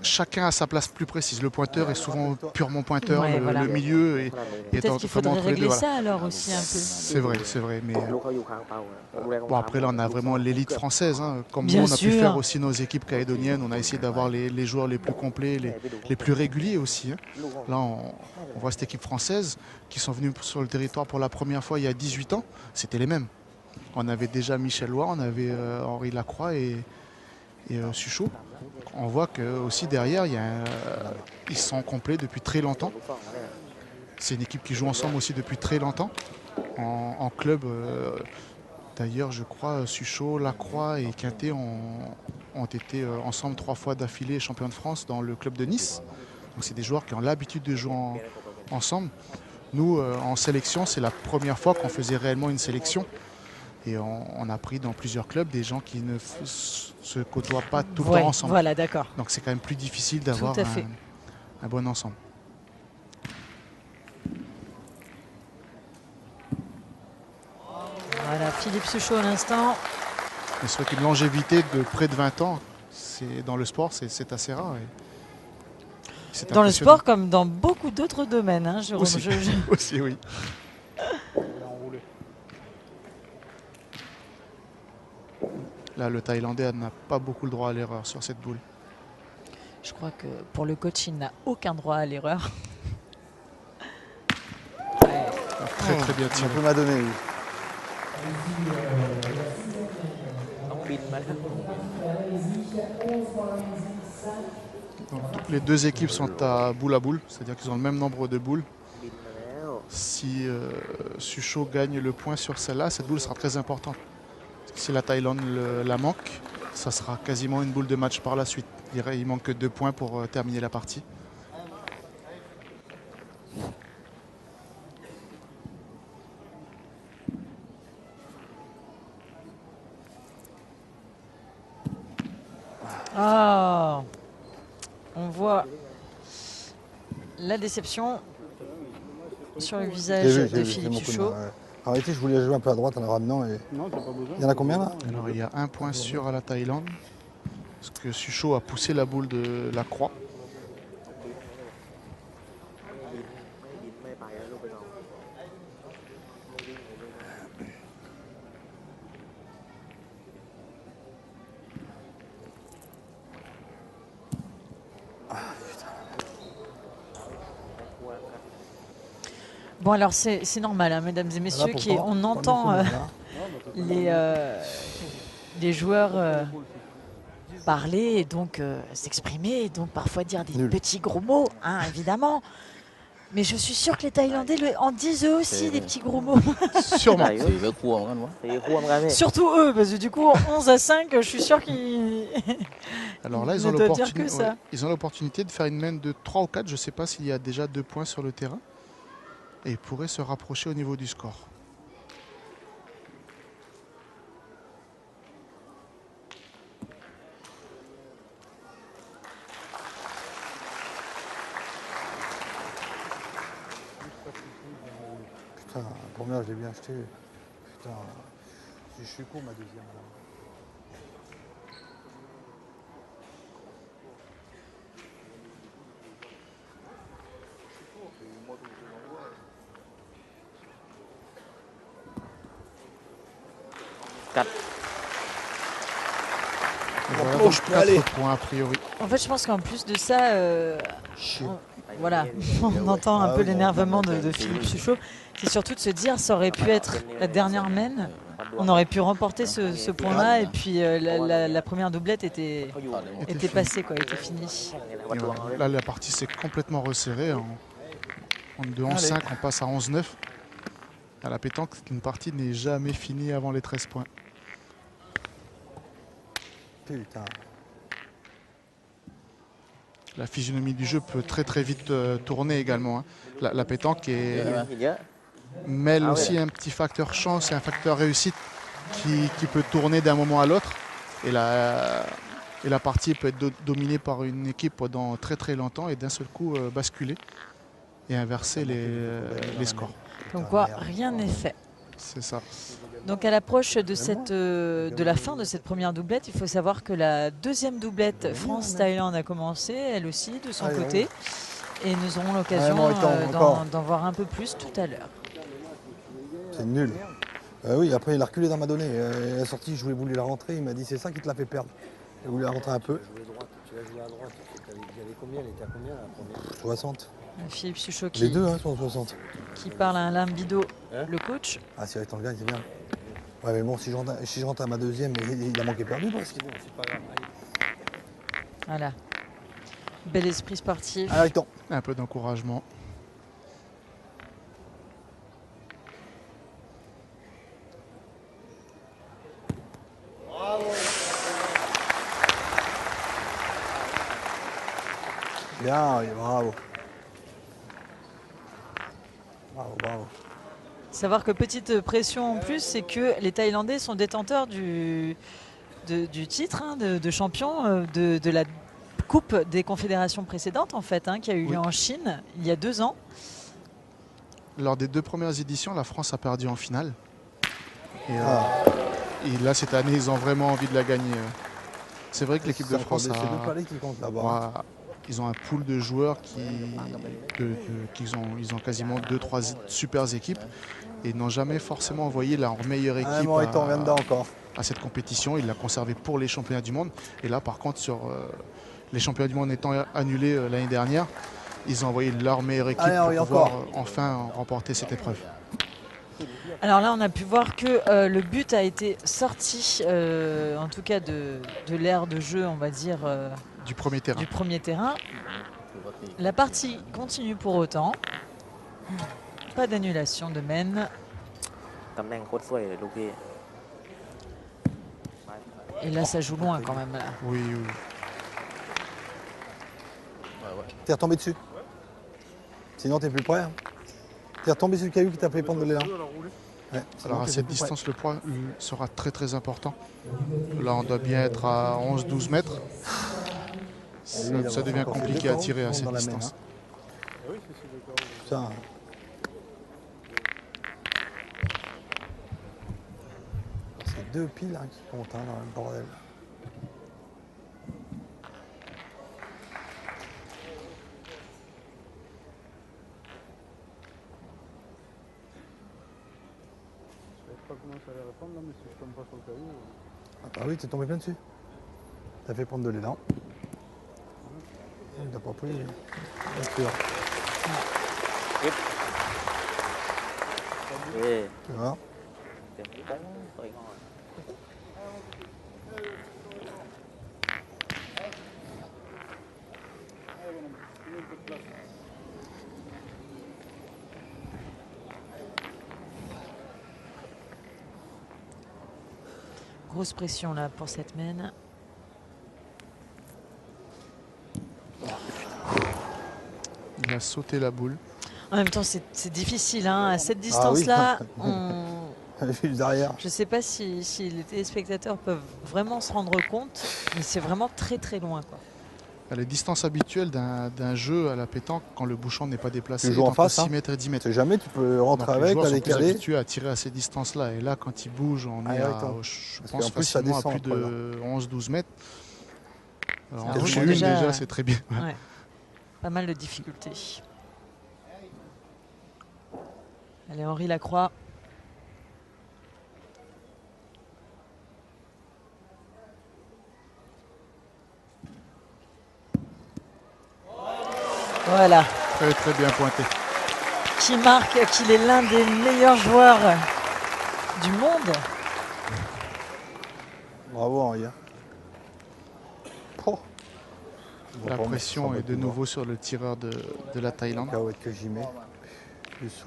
chacun à sa place plus précise. Le pointeur est souvent purement pointeur, Ouais, voilà. le milieu est peut-être qu'il faudrait entre les deux, régler voilà. ça alors aussi un peu. C'est vrai. Mais ลูกเขาอยู่ข้างเป้าอะลูกแรก bon, après là, on a vraiment l'élite française. Hein. Comme Bien nous, on a pu sûr. faire aussi nos équipes calédoniennes. On a essayé d'avoir les joueurs les plus complets, les plus réguliers aussi. Hein. ลูกเขา Là, on voit cette équipe française qui sont venus sur le territoire pour la première fois il y a 18 ans. C'était les mêmes. On avait déjà Michel Loire, on avait Henri Lacroix et Sucho. On voit que aussi derrière, ils sont complets depuis très longtemps. ลูกสองเนี่ย C'est une équipe qui joue ensemble aussi depuis très longtemps. En club, d'ailleurs, je crois, Sucho, Lacroix et Quintet ont été ensemble 3 fois d'affilée champions de France dans le club de Nice. Donc c'est des joueurs qui ont l'habitude de jouer ensemble. Nous, en sélection, c'est la première fois qu'on faisait réellement une sélection. Et on a pris dans plusieurs clubs des gens qui ne se côtoient pas tout le temps ensemble. Voilà, d'accord. Donc c'est quand même plus difficile d'avoir Tout à fait. un bon ensemble. Voilà, Philippe Sucho à l'instant. Mais c'est vrai qu'une longévité de près de 20 ans, dans le sport, c'est assez rare. Et c'est Dans le impressionnant. sport comme dans beaucoup d'autres domaines, hein, Jérôme. Aussi, aussi, oui. Là, le Thaïlandais n'a pas beaucoup le droit à l'erreur sur cette boule. Je crois que pour le coach, il n'a aucun droit à l'erreur. Ouais. Très bien Un tiré. peu m'a donné, oui. ต้องบินมาแล้ว Donc, les deux équipes sont à boule, c'est-à-dire qu'ils ont le même nombre de boules. บินมาแล้ว Si Sucho gagne le point sur celle-là, cette boule sera très importante. Si la Thaïlande la manque, ça sera quasiment une boule de match par la suite. Je dirais, il manque que 2 points pour terminer la partie. Ah, on voit la déception sur le visage J'ai de vu, c'est Philippe mon coup de Sucho. main, ouais. En réalité, je voulais jouer un peu à droite en la ramenant. Et... Non, t'as pas besoin. Il y en a combien là? Alors il y a 1 point sûr à la Thaïlande. Parce que Sucho a poussé la boule de la croix. ไม่บินไม่ไปแล้ว Bon, alors c'est normal, hein, mesdames et messieurs, on entend les joueurs parler et donc s'exprimer, et donc parfois dire des petits gros mots, hein, évidemment. Mais je suis sûre que les Thaïlandais en disent eux aussi des petits gros mots. Sûrement. Surtout eux, parce que du coup, 11-5, je suis sûre qu'ils... Alors là, ils ont l'opportunité de faire une main de 3 ou 4. Je ne sais pas s'il y a déjà 2 points sur le terrain. Et ils pourraient se rapprocher au niveau du score. Putain, la première, je l'ai bien acheté. Putain, je suis con, ma deuxième. Là. Voilà, je peux aller. Points a priori. En fait, je pense qu'en plus de ça, voilà, on entend un peu l'énervement de Philippe Suchot. C'est surtout de se dire, ça aurait pu être la dernière main. On aurait pu remporter ce point-là et puis la première doublette était passée, quoi, était finie. Voilà. Là, la partie s'est complètement resserrée. De 11-5, on passe à 11-9. À la pétanque, une partie n'est jamais finie avant les 13 points. Putain. La physionomie du jeu peut très vite tourner également. Hein. La pétanque mêle aussi un petit facteur chance et un facteur réussite qui peut tourner d'un moment à l'autre. Et la partie peut être dominée par une équipe pendant très longtemps et d'un seul coup basculer et inverser les scores. Donc quoi, rien n'est fait. C'est ça. Donc à l'approche de la fin de cette première doublette, il faut savoir que la deuxième doublette France-Thaïlande a commencé, elle aussi, de son côté. Et nous aurons l'occasion d'en voir un peu plus tout à l'heure. C'est nul. Oui, après il a reculé dans ma donnée. Il a sorti, je voulais la rentrer, il m'a dit c'est ça qui te l'a fait perdre. Il voulait la rentrer un peu. Tu as joué à droite, il y avait combien? Elle était à combien la première? 60. Philippe Suchot Les deux sont 60. Qui parle à Alain Bidot, le coach. Ah, si Rectangle gagne, c'est bien. Ouais, mais bon, si je rentre à ma deuxième, il a manqué perdu presque. C'est pas grave. Voilà. Bel esprit sportif. Un peu d'encouragement. Bien, oui, bravo. Bravo. Savoir que petite pression en plus, c'est que les Thaïlandais sont détenteurs du titre de champion de la Coupe des Confédérations précédentes, en fait, qui a eu lieu en Chine il y a 2 ans. Lors des 2 premières éditions, la France a perdu en finale. Et là, cette année, ils ont vraiment envie de la gagner. C'est vrai que l'équipe de France ils ont un pool de joueurs ils ont quasiment 2-3 super équipes et n'ont jamais forcément envoyé leur meilleure équipe à cette compétition. Ils l'ont conservé pour les championnats du monde. Et là, par contre, sur les championnats du monde étant annulés l'année dernière, ils ont envoyé leur meilleure équipe pour pouvoir enfin remporter cette épreuve. Alors là, on a pu voir que le but a été sorti, en tout cas de l'aire de jeu, on va dire, du premier terrain. La partie continue pour autant. Pas d'annulation de main. Et là, ça joue loin quand même. Là. Oui. T'es retombé dessus. Sinon, t'es plus près. T'es retombé sur le caillou qui t'a fait prendre de l'élan. Alors à cette distance, le poids sera très important. Là, on doit bien être à 11-12 mètres. Ça devient compliqué à tirer à cette distance. Putain. C'est 2 piles qui comptent dans le bordel. Pas comment ça allait répondre là, mais si je tombe pas sur le caillou. Ah bah oui, t'es tombé plein dessus. T'as fait prendre de l'élan. Il n'a pas pris. Bien sûr. Yeah. Tu vois. Đẹp bóng hơi ngon. Grosse pression là pour cette mène. Il a sauté la boule. En même temps, c'est difficile. Hein. À cette distance-là, Juste derrière. je ne sais pas si les téléspectateurs peuvent vraiment se rendre compte, mais c'est vraiment très très loin, quoi. Les distances habituelles d'un jeu à la pétanque, quand le bouchon n'est pas déplacé, Tu joues en entre face, 6 hein. mètres et 10 mètres. Tu sais jamais, tu peux rentrer Donc, les avec, joueurs la sont plus décaler. habitués à tirer à ces distances-là. Et là, quand il bouge, on est ouais, à, attends. je Parce pense, qu'en plus, ça facilement descend à plus après, de 11-12 mètres. Alors, Ça en toucher remonte une, déjà. déjà, c'est très bien. Ouais. Pas mal de difficultés. Allez, Henri Lacroix. Voilà. Très très bien pointé. Qui marque qu'il est l'un des meilleurs joueurs du monde. Bravo Henri. Oh. La Bon, pression mais est de nouveau sur le tireur de la Thaïlande. cacahuète que j'y mets.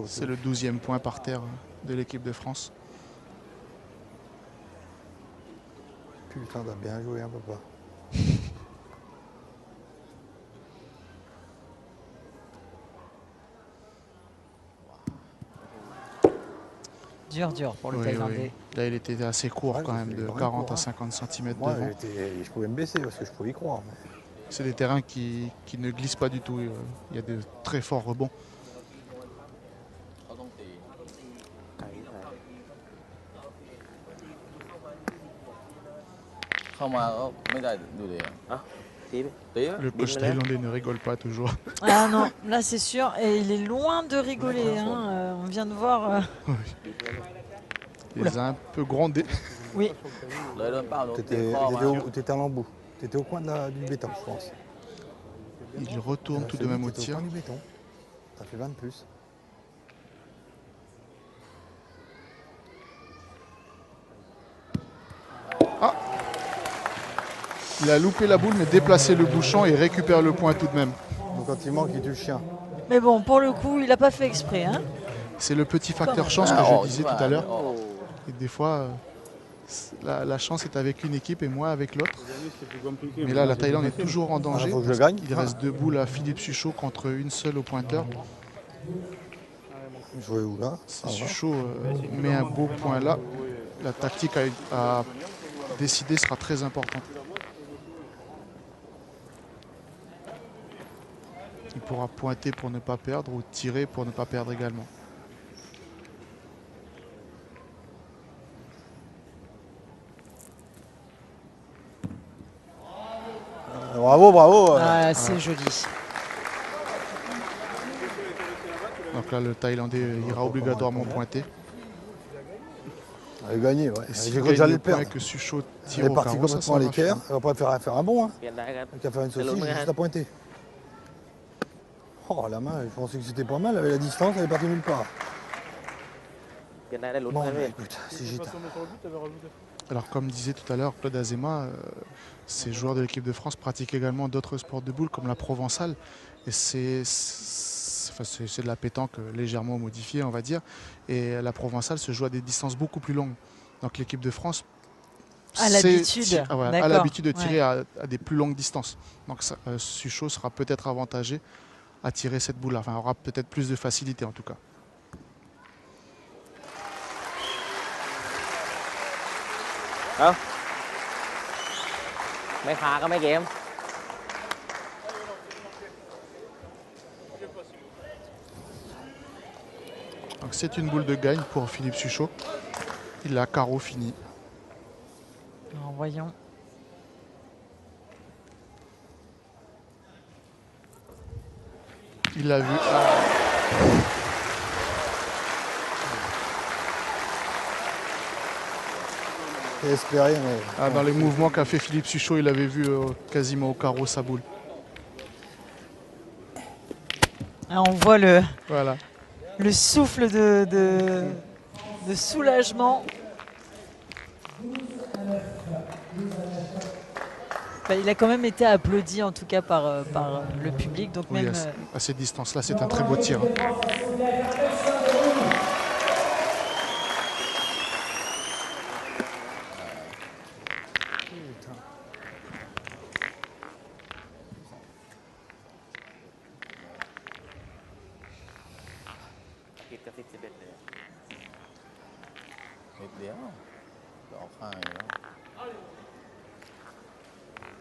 C'est le 12e point par terre de l'équipe de France. Putain, t'as bien joué, hein, papa. Dur pour le Oui, Thaïlandais. oui. Là, il était assez court Ouais, quand j'ai même, fait de vraiment 40 court, à hein. 50 cm Moi, devant. je pouvais me baisser parce que je pouvais y croire. Mais... C'est des terrains qui ne glissent pas du tout. Il y a de très forts rebonds. เข้ามาก็ไม่ได้ดูเลย Tí tí Le coach thaïlandais ne rigole pas toujours. Ah non, là c'est sûr. Et il est loin de rigoler. Hein. On vient de voir. Il les a un peu grondés. Oui. เลยโดนเป้าโดน T'étais ข้อมา t'étais à l'embout. T'étais au coin du béton, je pense. Il retourne tout de même au T'étais tir. au coin du béton. T'as fait 20 de plus. Il a loupé la boule, mais déplacé le bouchon et récupère le point tout de même. Donc quand il manque, il tue le chien. Mais bon, pour le coup, il n'a pas fait exprès. Hein. C'est le petit facteur chance que je disais tout à l'heure. Et des fois, la chance est avec une équipe et moi avec l'autre. Mais là, la Thaïlande est toujours en danger. faut que je gagne. Il reste deux boules à Philippe Suchot contre une seule au pointeur. Jouer où là? Si Suchot met un beau point là, la tactique à décider sera très importante. Il pourra pointer pour ne pas perdre ou tirer pour ne pas perdre également. Bravo, bravo. Ah, c'est joli. Donc là, le Thaïlandais ira obligatoirement pointer. Elle a gagné, ouais. Et J'ai s'il cru que gagne j'allais le le point perdre. que Suchot Elle tire est au partie carreau, ça complètement à va l'équerre. finir. Elle va pas faire un bon. Hein. เปลี่ยนได้ครับ Elle va faire une saucisse, Hello, juste à pointer. Oh, la main, je pensais que c'était pas mal. Avec la distance, elle est partie nulle part. เปลี่ยนได้ได้ลุ้น Bon, กัน bah, พี่ écoute, si Tu j'étais. vas tomber sur le but, t'avais rajouté. Alors comme disait tout à l'heure Claude Azema, ces joueurs de l'équipe de France pratiquent également d'autres sports de boules comme la provençale. Et c'est de la pétanque légèrement modifiée, on va dire. Et la provençale se joue à des distances beaucoup plus longues. Donc l'équipe de France A l'habitude. a l'habitude de tirer Ouais. à des plus longues distances. Donc Suchot sera peut-être avantagé à tirer cette boule-là. Enfin, aura peut-être plus de facilité en tout cas. Không, ไม่คาก็ไม่เกม Donc c'est une boule de gagne pour Philippe Suchot. Il a carreau fini. Alors, voyons. Il l'a vu. J'ai espéré, mais. Ah, dans les mouvements qu'a fait Philippe Suchot, il avait vu quasiment au carreau sa boule. Ah, on voit Voilà. le souffle de soulagement. Il a quand même été applaudi en tout cas par le public. Donc Oui, même, à ces distances-là, c'est un très beau tir. Hein.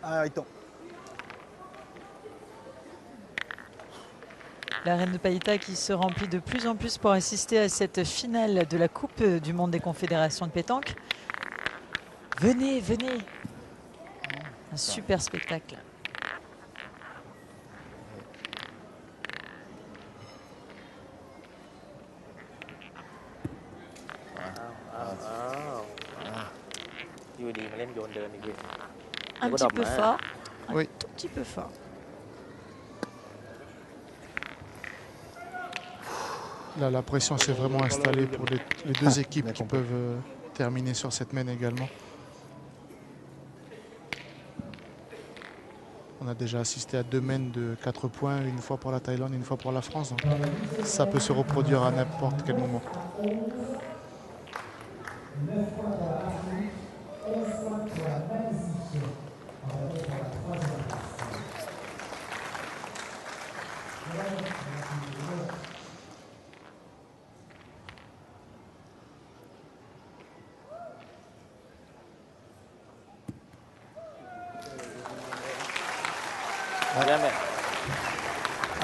Ah, il tombe. l'arène de Païta qui se remplit de plus en plus pour assister à cette finale de la Coupe du Monde des Confédérations de pétanque. Venez, venez. Un super spectacle. Un petit peu fort, un tout petit peu fort. Là, la pression s'est vraiment installée pour les deux équipes qui peuvent terminer sur cette main également. On a déjà assisté à 2 mains de 4 points, une fois pour la Thaïlande, une fois pour la France. Donc ça peut se reproduire à n'importe quel moment.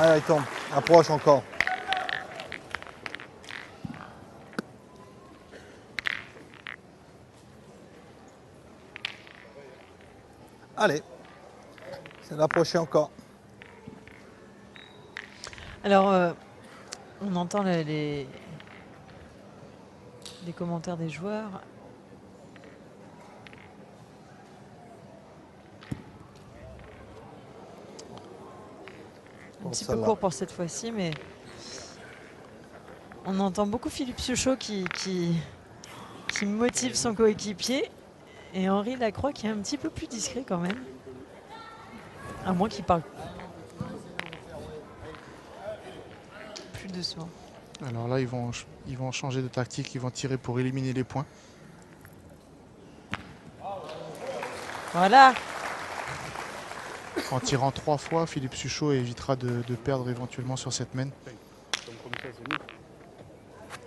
Ah, il tombe. Approche encore. Allez. C'est d'approcher encore. Alors, on entend les commentaires des joueurs. Un petit peu court pour cette fois-ci, mais on entend beaucoup Philippe Suchot qui motive son coéquipier et Henri Lacroix qui est un petit peu plus discret quand même. À moins qu'il parle plus doucement. Alors là, ils vont changer de tactique, ils vont tirer pour éliminer les points. Voilà. En tirant 3 fois, Philippe Suchot évitera de perdre éventuellement sur cette main. Comme ça, c'est mieux.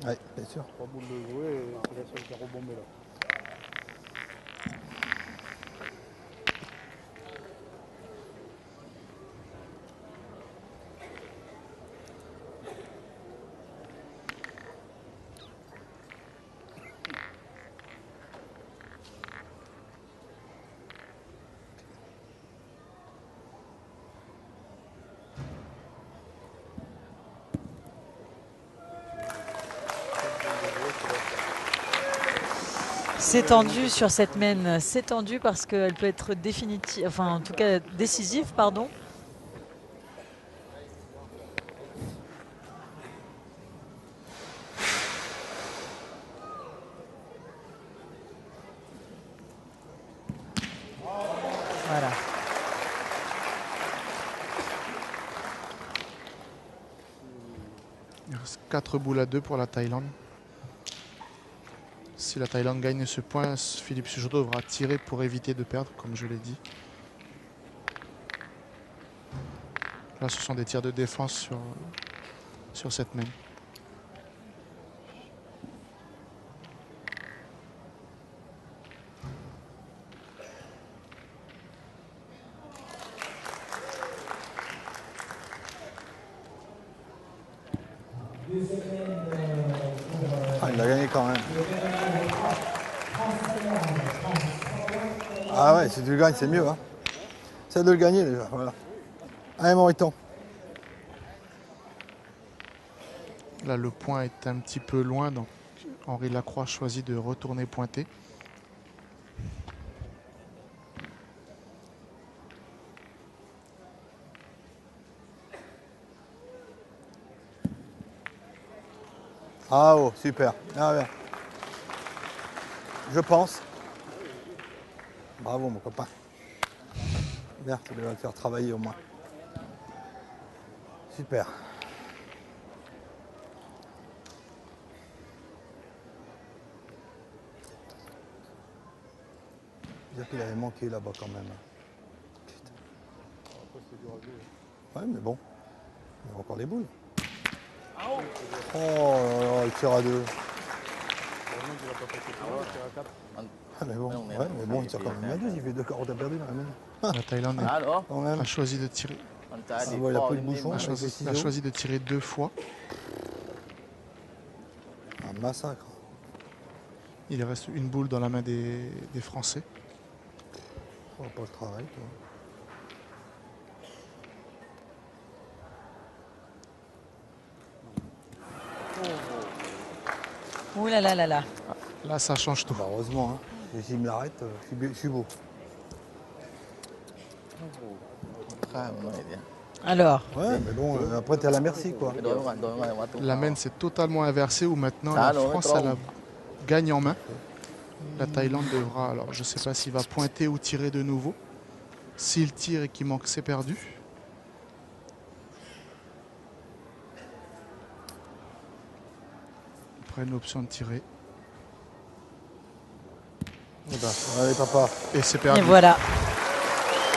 Oui, bien sûr. 3 boules de jouer et c'est la seule qui a rebombé là. C'est tendu sur cette main, c'est tendu parce qu'elle peut être définitive, enfin en tout cas décisive, pardon. Voilà. Il reste 4 boules à 2 pour la Thaïlande. Si la Thaïlande gagne ce point, Philippe Suchot devra tirer pour éviter de perdre, comme je l'ai dit. Là, ce sont des tirs de défense sur cette main. Ah, il a gagné quand même. Ah ouais, si tu le gagnes, c'est mieux. Hein. C'est de le gagner déjà. Voilà. Allez, Moriton. Là, le point est un petit peu loin, donc Henri Lacroix choisit de retourner pointer. Ah oh, super. Ah, bien. Je pense. Bravo mon copain. Bien, tu vas le faire travailler au moins. Super. Dire qu'il avait manqué là-bas quand même. Putain. Ouais, mais bon. Il y a encore les boules. Oh là là, il tire à 2. Ah mais bon, ouais, mais bon, il tire quand même à 2. Il fait 2 carottes à perdu dans la main. La Thaïlande Quand même. a choisi de tirer. Ah, ouais, il a pris le bouchon. A avec les choisi, ciseaux. de tirer 2 fois. Un massacre. Il reste une boule dans la main des Français. On va pas le travail, toi. Ouh là là là là. Là, ça change tout. Bah, heureusement, hein. Et s'il me l'arrête, je suis beau. Alors, Ouais, mais bon, après t'es à la merci quoi. La main s'est totalement inversée où maintenant la France elle la gagne en main. La Thaïlande devra, alors je ne sais pas s'il va pointer ou tirer de nouveau. S'il tire et qu'il manque, c'est perdu. Il prend une option de tirer. Eh ben, allez papa. Et c'est et perdu. voilà.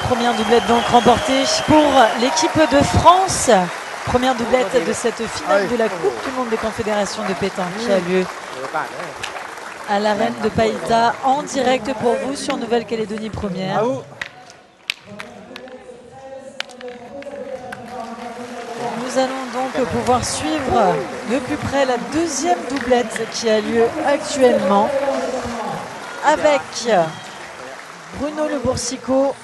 Première doublette donc remportée pour l'équipe de France. Première doublette de cette finale de la Coupe du Monde des Confédérations de pétanque qui a lieu à l'arène de Païta en direct pour vous sur Nouvelle-Calédonie Première. Nous allons donc pouvoir suivre de plus près la deuxième doublette qui a lieu actuellement avec Bruno Le Boursicot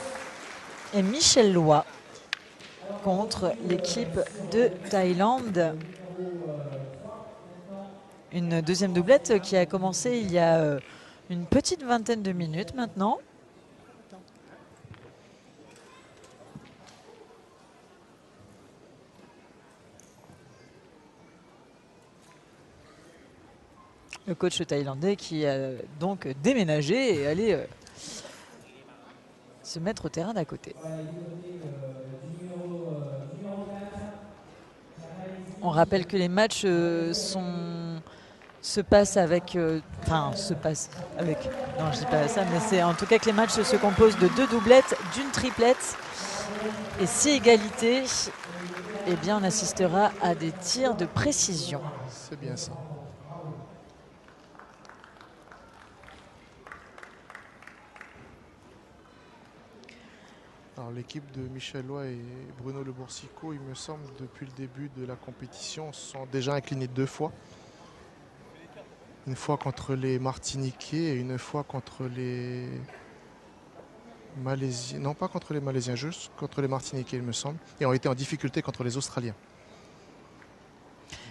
et Michel Loy contre l'équipe de Thaïlande. Une deuxième doublette qui a commencé il y a une petite vingtaine de minutes maintenant. Le coach thaïlandais qui a donc déménagé et allé se mettre au terrain d'à côté. On rappelle que les matchs se passent avec... non, je dis pas ça, mais c'est en tout cas que les matchs se composent de 2 doublettes, d'une triplette. Et si égalité, eh bien on assistera à des tirs de précision. C'est bien ça. Alors l'équipe de Michel Loy et Bruno Le Boursicot, il me semble, depuis le début de la compétition, sont déjà inclinés 2 fois. Une fois contre les Martiniquais et une fois contre les Malaisiens. Non, pas contre les Malaisiens, juste contre les Martiniquais, il me semble. Et ont été en difficulté contre les Australiens.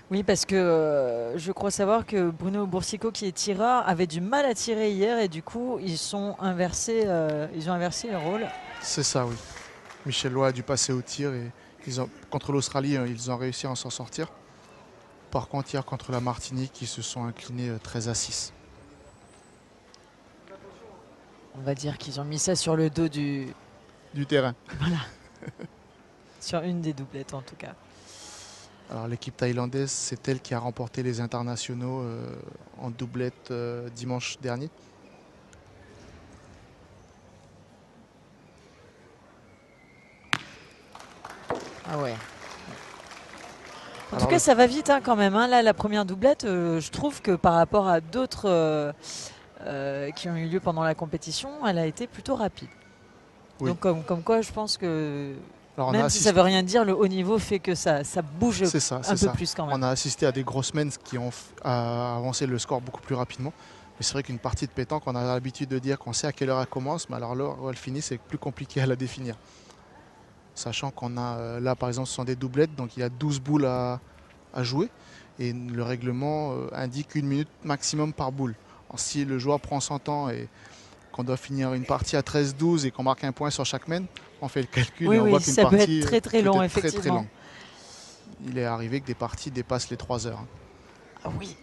Oui, parce que je crois savoir que Bruno Boursicot, qui est tireur, avait du mal à tirer hier et du coup, ils ont inversé les rôles. C'est ça, oui. Michel Loy a dû passer au tir et contre l'Australie, ils ont réussi à en s'en sortir. Par contre, hier, contre la Martinique, ils se sont inclinés 13-6. On va dire qu'ils ont mis ça sur le dos du terrain. Voilà. Sur une des doublettes, en tout cas. Alors l'équipe thaïlandaise, c'est elle qui a remporté les internationaux en doublette dimanche dernier. Ah ouais. En tout cas, ça va vite quand même. Là, la première doublette, je trouve que par rapport à d'autres qui ont eu lieu pendant la compétition, elle a été plutôt rapide. Oui. Donc comme quoi, je pense que même si ça ne veut rien dire, le haut niveau fait que ça bouge un peu plus quand même. On a assisté à des grosses mènes qui ont avancé le score beaucoup plus rapidement. Mais c'est vrai qu'une partie de pétanque, on a l'habitude de dire qu'on sait à quelle heure elle commence, mais alors l'heure où elle finit, c'est plus compliqué à la définir. Sachant qu'on a là, par exemple, ce sont des doublettes, donc il y a 12 boules à jouer. Et le règlement indique 1 minute maximum par boule. Alors, si le joueur prend son temps et qu'on doit finir une partie à 13-12 et qu'on marque un point sur chaque mène, on fait le calcul et on voit qu'une partie peut être très très long, effectivement. Très long. Il est arrivé que des parties dépassent les 3 heures. Ah oui.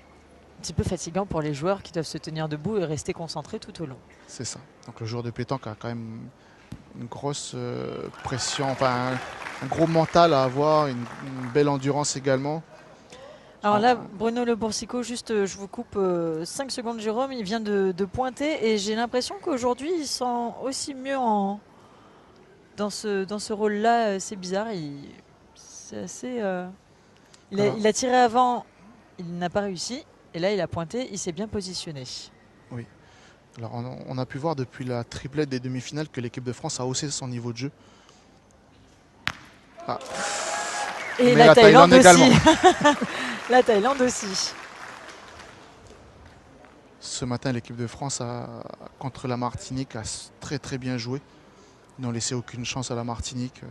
petit peu fatigant pour les joueurs qui doivent se tenir debout et rester concentrés tout au long. C'est ça. Donc le joueur de pétanque a quand même une grosse pression, enfin un gros mental à avoir, une belle endurance également. Alors là, Bruno Le Boursicot, juste je vous coupe 5 secondes Jérôme, il vient de pointer et j'ai l'impression qu'aujourd'hui il sent aussi mieux dans ce rôle-là. C'est bizarre, c'est assez... il a tiré avant, il n'a pas réussi et là il a pointé, il s'est bien positionné. Oui. Alors on a pu voir depuis la triplette des demi-finales que l'équipe de France a haussé son niveau de jeu. Ah. Et mais la Thaïlande aussi. également. La Thaïlande aussi. Ce matin, l'équipe de France contre la Martinique a très très bien joué. Ils n'ont laissé aucune chance à la Martinique.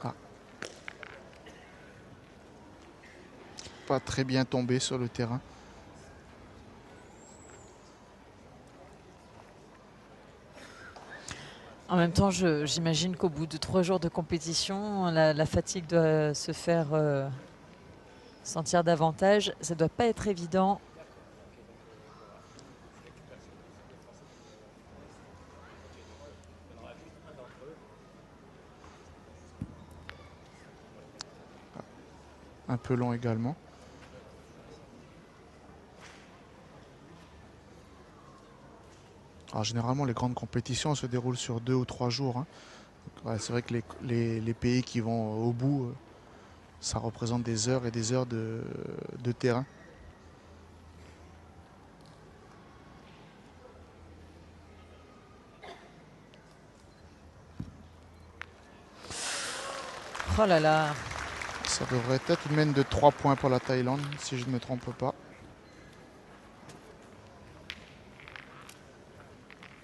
Ah. Pas très bien tombé sur le terrain. En même temps, j'imagine qu'au bout de 3 jours de compétition, la fatigue doit se faire sentir davantage. Ça ne doit pas être évident. Un peu long également. Alors, généralement, les grandes compétitions se déroulent sur 2 ou 3 jours. Hein. Ouais, c'est vrai que les pays qui vont au bout, ça représente des heures et des heures de terrain. Oh là là. Ça devrait être une mène de 3 points pour la Thaïlande, si je ne me trompe pas.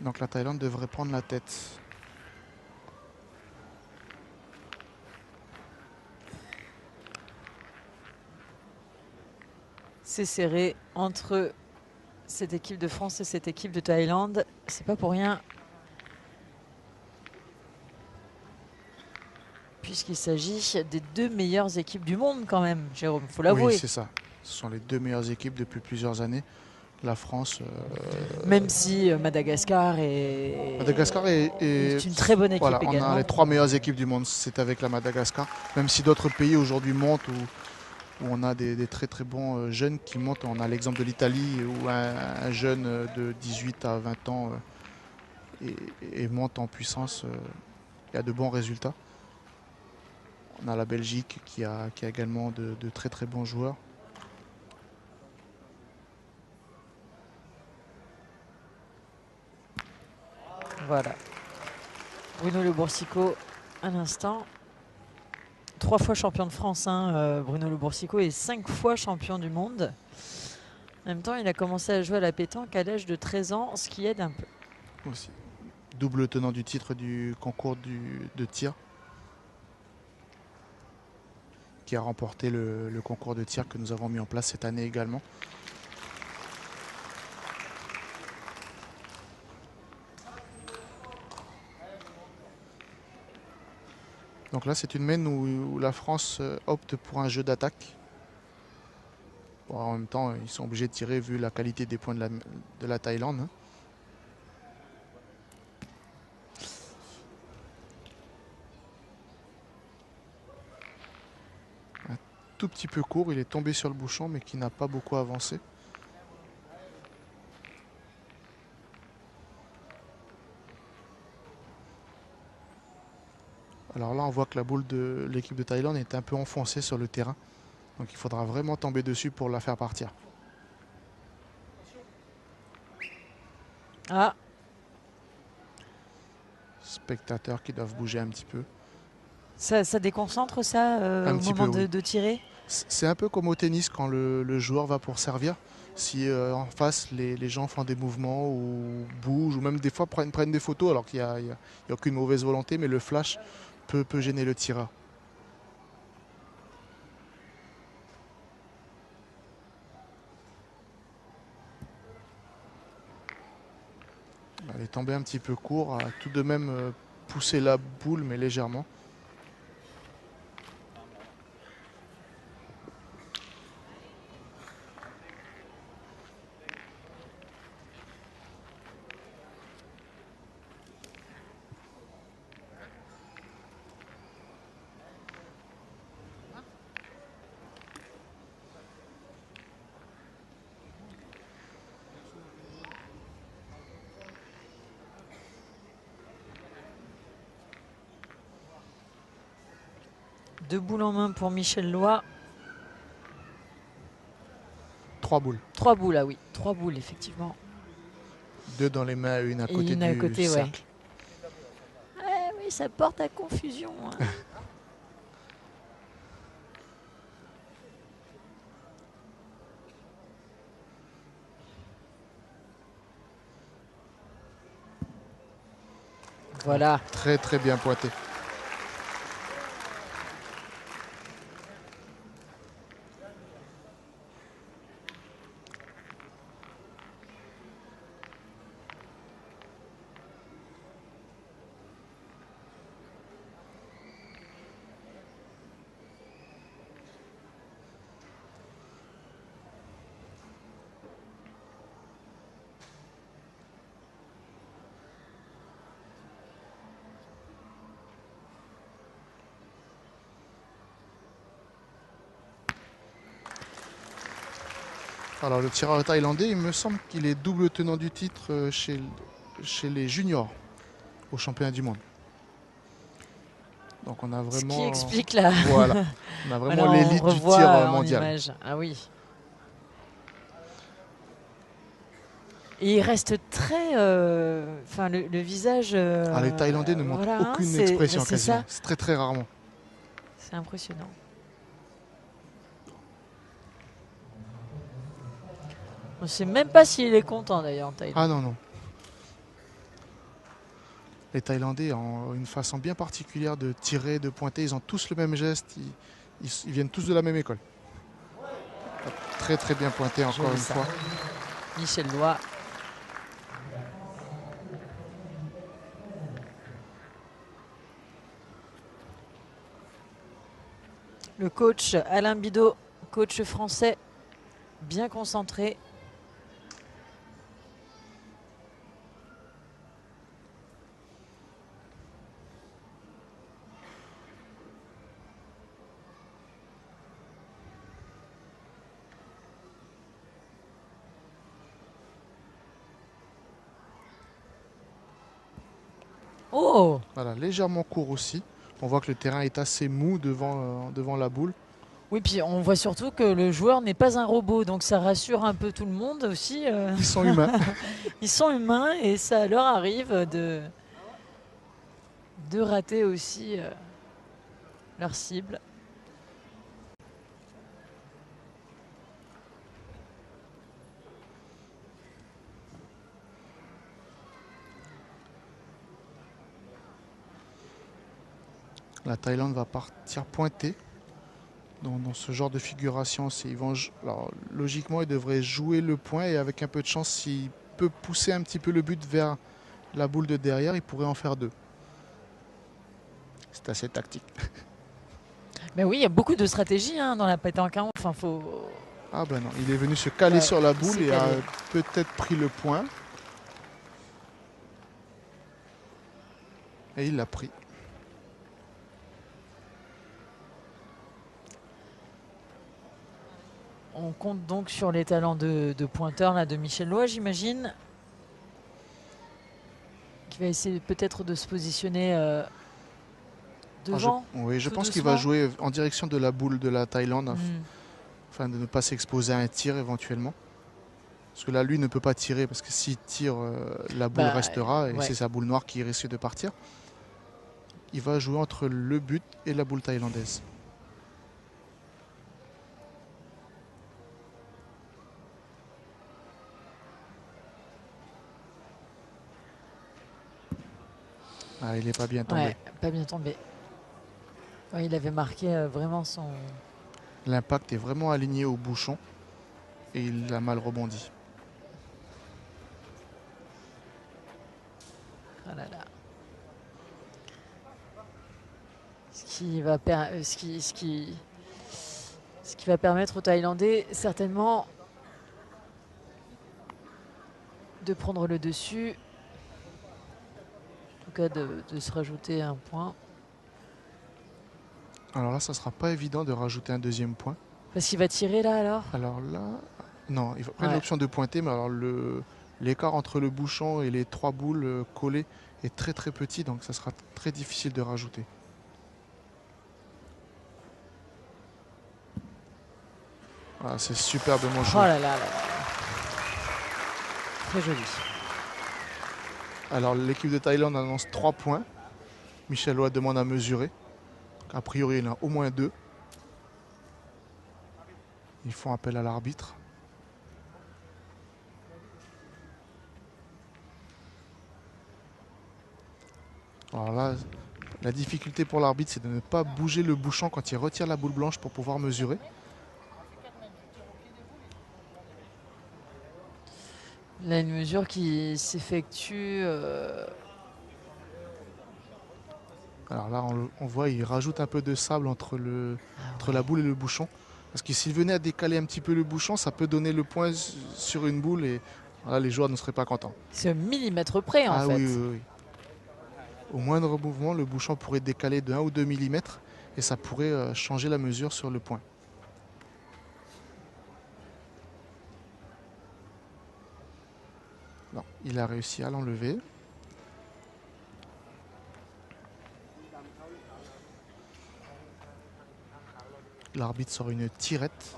Donc la Thaïlande devrait prendre la tête. C'est serré entre cette équipe de France et cette équipe de Thaïlande. C'est pas pour rien. Puisqu'il s'agit des 2 meilleures équipes du monde quand même, Jérôme, il faut l'avouer. Oui, c'est ça. Ce sont les 2 meilleures équipes depuis plusieurs années. La France... Même si Madagascar est une très bonne équipe voilà, également. On a les 3 meilleures équipes du monde, c'est avec la Madagascar. Même si d'autres pays aujourd'hui montent où on a des très très bons jeunes qui montent. On a l'exemple de l'Italie où un jeune de 18 à 20 ans et monte en puissance et a de bons résultats. On a la Belgique qui a également de très très bons joueurs. Voilà. Bruno Le Boursicot, à l'instant. 3 fois champion de France, hein, Bruno Le Boursicot, et 5 fois champion du monde. En même temps, il a commencé à jouer à la pétanque à l'âge de 13 ans, ce qui aide un peu. Aussi. Double tenant du titre du concours de tir, qui a remporté le concours de tir que nous avons mis en place cette année également. Donc là, c'est une mène où la France opte pour un jeu d'attaque. Bon, en même temps, ils sont obligés de tirer vu la qualité des points de la Thaïlande. Hein. Un tout petit peu court, il est tombé sur le bouchon, mais qui n'a pas beaucoup avancé. Alors là, on voit que la boule de l'équipe de Thaïlande est un peu enfoncée sur le terrain. Donc il faudra vraiment tomber dessus pour la faire partir. Ah. Spectateurs qui doivent bouger un petit peu. Ça déconcentre ça au moment de tirer? C'est un peu comme au tennis quand le joueur va pour servir. Si en face les gens font des mouvements ou bougent ou même des fois prennent des photos alors qu'il n'y a aucune mauvaise volonté, mais le flash peut gêner le tireur. Elle est tombée un petit peu court, a tout de même poussé la boule, mais légèrement. Deux boules en main pour Michel Loy. 3 boules. 3 boules, ah oui. 3 boules, effectivement. 2 dans les mains, une à Et côté une à du côté, ouais. cercle. Oui, ça porte à confusion. Hein. Voilà. Très très bien pointé. Alors le tireur thaïlandais, il me semble qu'il est double tenant du titre chez les juniors au championnat du monde. Donc on a vraiment... Ce qui explique la... Voilà, on a vraiment Voilà, l'élite on du revoit tir en mondial. image. Ah oui. Et il reste très... Enfin, le visage... Les Thaïlandais ne montrent voilà, hein, aucune c'est- expression c'est quasiment. ça. C'est très très rarement. C'est impressionnant. On ne sait même pas s'il est content d'ailleurs en Thaïlande. Ah non, non. Les Thaïlandais ont une façon bien particulière de tirer, de pointer. Ils ont tous le même geste. Ils viennent tous de la même école. Très très bien pointé encore Joli une ça. fois. Michel Loy. Le coach Alain Bidot, coach français, bien concentré. Oh! Voilà, légèrement court aussi. On voit que le terrain est assez mou devant la boule. Oui, puis on voit surtout que le joueur n'est pas un robot, donc ça rassure un peu tout le monde aussi. Ils sont humains. Ils sont humains et ça leur arrive de rater aussi leur cible. La Thaïlande va partir pointer. Dans ce genre de figuration, alors, logiquement, il devrait jouer le point et avec un peu de chance, s'il peut pousser un petit peu le but vers la boule de derrière, il pourrait en faire 2. C'est assez tactique. Mais oui, il y a beaucoup de stratégies hein, dans la pétanque. Hein. Enfin, faut... Ah ben non, il est venu se caler Ouais, sur la il boule s'est et a calé. peut-être pris le point. Et il l'a pris. On compte donc sur les talents de pointeur là, de Michel Loy, j'imagine. Qui va essayer peut-être de se positionner devant. Oui, je tout pense qu'il va doucement. jouer en direction de la boule de la Thaïlande, Hmm. afin de ne pas s'exposer à un tir éventuellement. Parce que là, lui ne peut pas tirer, parce que s'il tire, la boule Bah, restera, et ouais. c'est sa boule noire qui risque de partir. Il va jouer entre le but et la boule thaïlandaise. Ah, il n'est pas bien tombé. Ouais, pas bien tombé. Ouais, il avait marqué vraiment son... L'impact est vraiment aligné au bouchon et il a mal rebondi. Ah là là. Ce qui va permettre aux Thaïlandais certainement de prendre le dessus, en tout cas de se rajouter un point. Alors là, ça sera pas évident de rajouter un deuxième point. Parce qu'il va tirer là alors. Alors là, non, il va prendre Ouais. l'option de pointer, mais alors l'écart entre le bouchon et les 3 boules collées est très très petit, donc ça sera très difficile de rajouter. Voilà, c'est superbement Oh joué. là là là là. Très joli. Alors l'équipe de Thaïlande annonce 3 points. Michel Loa demande à mesurer. A priori, il en a au moins 2. Ils font appel à l'arbitre. Alors là, la difficulté pour l'arbitre, c'est de ne pas bouger le bouchon quand il retire la boule blanche pour pouvoir mesurer. Là, une mesure qui s'effectue. Alors là, on voit, il rajoute un peu de sable entre la boule et le bouchon. Parce que s'il venait à décaler un petit peu le bouchon, ça peut donner le point sur une boule et voilà, les joueurs ne seraient pas contents. C'est au millimètre près en fait. Oui, oui, oui. Au moindre mouvement, le bouchon pourrait décaler de 1 ou 2 mm et ça pourrait changer la mesure sur le point. Non, il a réussi à l'enlever. L'arbitre sort une tirette.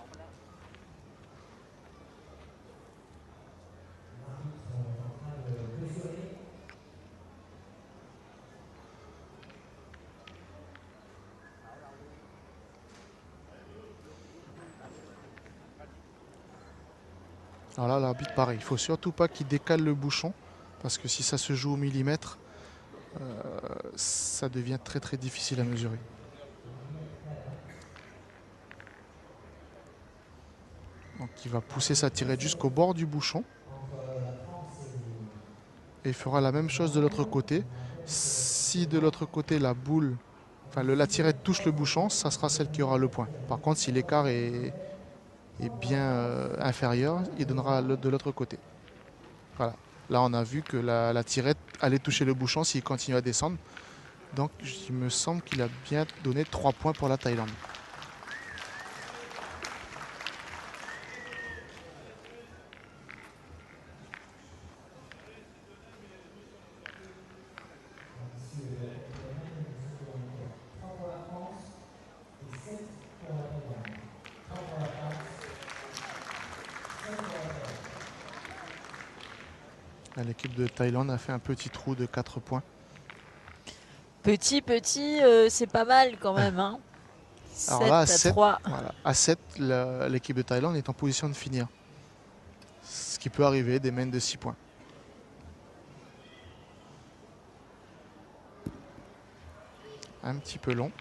Alors là, l'arbitre, pareil, il ne faut surtout pas qu'il décale le bouchon, parce que si ça se joue au millimètre, ça devient très très difficile à mesurer. Donc il va pousser sa tirette jusqu'au bord du bouchon. Et il fera la même chose de l'autre côté. Si de l'autre côté la boule, la tirette touche le bouchon, ça sera celle qui aura le point. Par contre, si l'écart est bien inférieur, il donnera de l'autre côté. Voilà. Là, on a vu que la tirette allait toucher le bouchon s'il continue à descendre. Donc, il me semble qu'il a bien donné 3 points pour la Thaïlande. L'équipe de Thaïlande a fait un petit trou de 4 points. Petit, c'est pas mal quand même. Hein. Alors là, à 7 à 7, 3. voilà, à 7, l'équipe de Thaïlande est en position de finir. Ce qui peut arriver, des mènes de 6 points. Un petit peu long.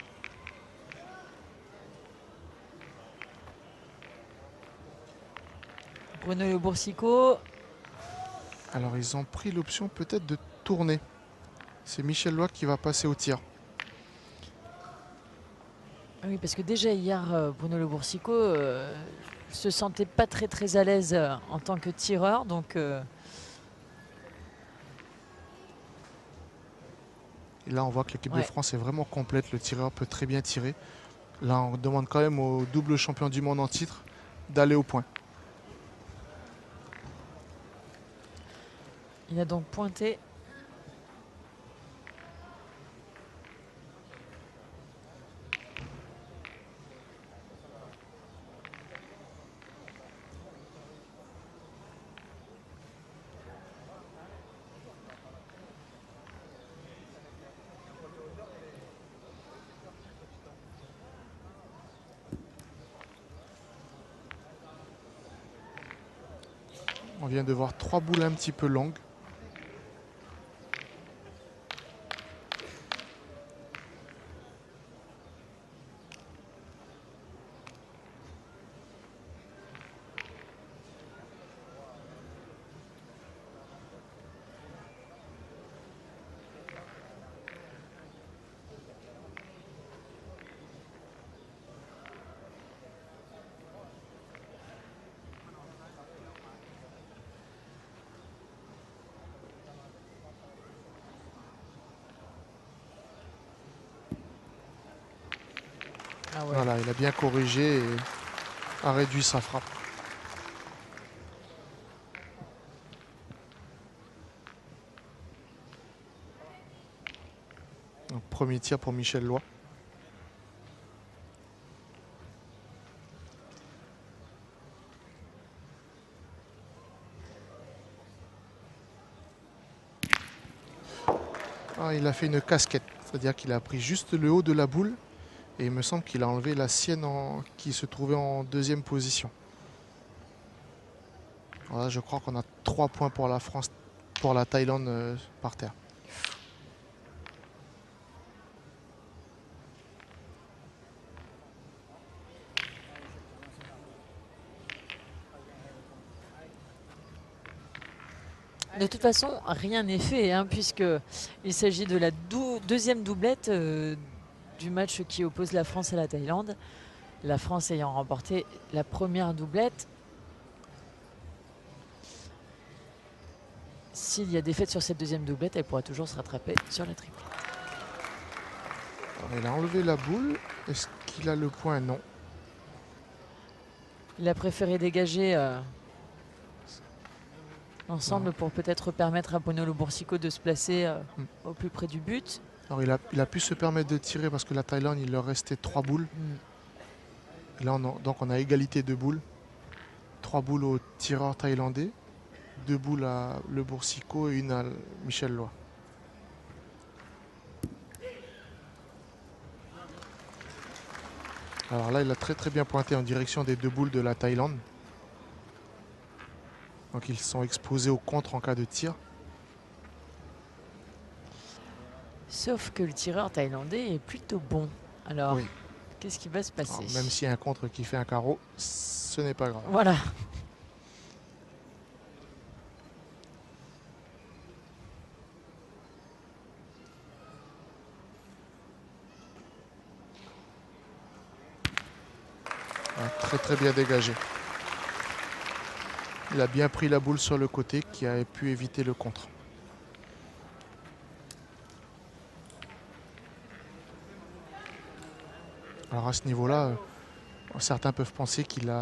Bruno Le Boursicot. Alors ils ont pris l'option peut-être de tourner. C'est Michel Loa qui va passer au tir. Oui, parce que déjà hier, Bruno Le Boursicot se sentait pas très à l'aise en tant que tireur. Donc, Et là, on voit que l'équipe de France est vraiment complète. Le tireur peut très bien tirer. Là, on demande quand même au double champion du monde en titre d'aller au point. il a donc pointé. On vient de voir 3 boules un petit peu longues. Ah ouais. Voilà, il a bien corrigé et a réduit sa frappe. Donc, premier tir pour Michel Loy. Ah, il a fait une casquette, c'est-à-dire qu'il a pris juste le haut de la boule et il me semble qu'il a enlevé la sienne qui se trouvait en deuxième position. Voilà, je crois qu'on a 3 points pour la France, pour la Thaïlande par terre. De toute façon, rien n'est fait, hein, puisqu'il s'agit de la deuxième doublette du match qui oppose la France à la Thaïlande. La France ayant remporté la première doublette. S'il y a défaite sur cette deuxième doublette, elle pourra toujours se rattraper sur la triplette. Alors, il a enlevé la boule. Est-ce qu'il a le point? Non. Il a préféré dégager l'ensemble pour peut-être permettre à Ponolo Boursico de se placer au plus près du but. Alors il a pu se permettre de tirer parce que la Thaïlande, il leur restait 3 boules. Et là, donc on a égalité de boules. 3 boules au tireur thaïlandais, 2 boules à Le Boursico et 1 à Michel Loy. Alors là, il a très bien pointé en direction des 2 boules de la Thaïlande. Donc ils sont exposés au contre en cas de tir. Sauf que le tireur thaïlandais est plutôt bon. Alors, oui. Qu'est-ce qui va se passer? Alors, même s'il y a un contre qui fait un carreau, ce n'est pas grave. Voilà. Très bien dégagé. Il a bien pris la boule sur le côté qui a pu éviter le contre. Alors à ce niveau-là, certains peuvent penser qu'il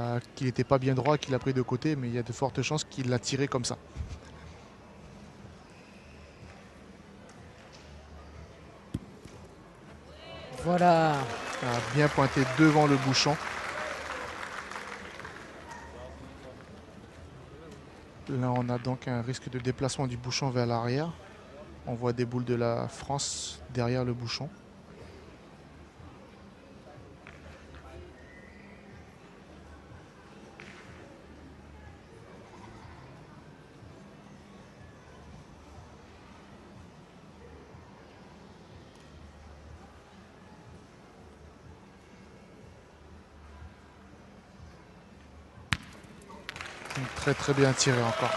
n'était pas bien droit, qu'il a pris de côté, mais il y a de fortes chances qu'il l'a tiré comme ça. Voilà. Il a bien pointé devant le bouchon. Là, on a donc un risque de déplacement du bouchon vers l'arrière. On voit des boules de la France derrière le bouchon. Très bien tiré encore.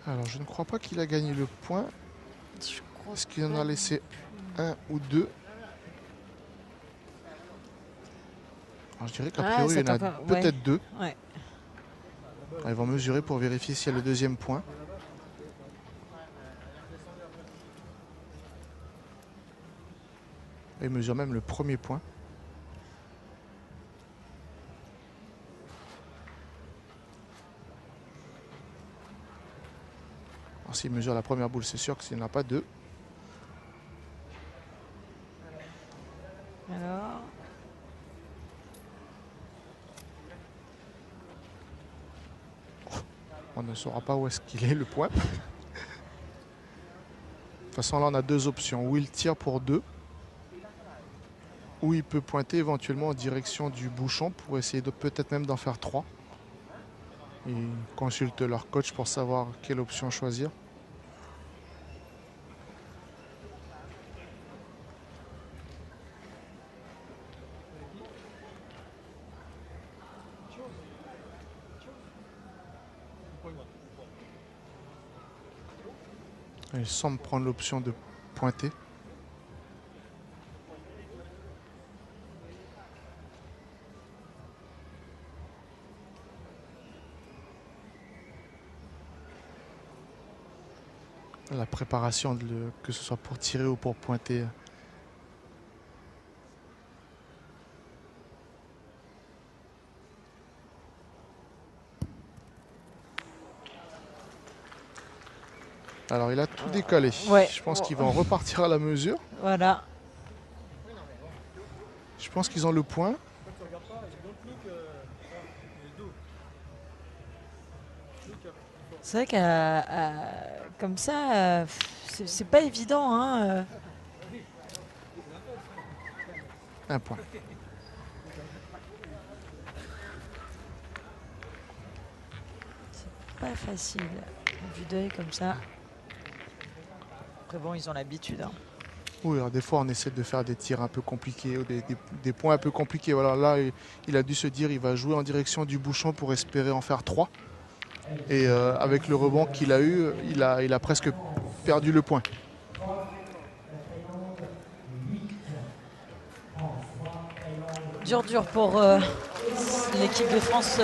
Alors, je ne crois pas qu'il a gagné le point. Est-ce qu'il en a laissé un ou deux? Alors, je dirais qu'a priori, il y en a peut-être deux. Ouais. Ils vont mesurer pour vérifier s'il y a le deuxième point. Ils mesurent même le premier point. Alors, s'il mesure la première boule, c'est sûr que s'il n'y en a pas deux. Alors. On ne saura pas où est-ce qu'il est le point. De toute façon, là, on a deux options. Ou il tire pour deux. Ou il peut pointer éventuellement en direction du bouchon pour essayer de peut-être même d'en faire 3. Ils consultent leur coach pour savoir quelle option choisir. Il semble prendre l'option de pointer. La préparation, que ce soit pour tirer ou pour pointer. Alors il a tout décalé. Ouais. Je pense qu'ils vont repartir à la mesure. Voilà. Je pense qu'ils ont le point. C'est vrai comme ça, c'est pas évident. Hein. Un point. C'est pas facile. Du deuil comme ça. Après bon, ils ont l'habitude. Hein. Oui, alors des fois on essaie de faire des tirs un peu compliqués, ou des points un peu compliqués. Voilà, là il a dû se dire il va jouer en direction du bouchon pour espérer en faire 3. Et avec le rebond qu'il a eu, il a presque perdu le point. Dur pour l'équipe de France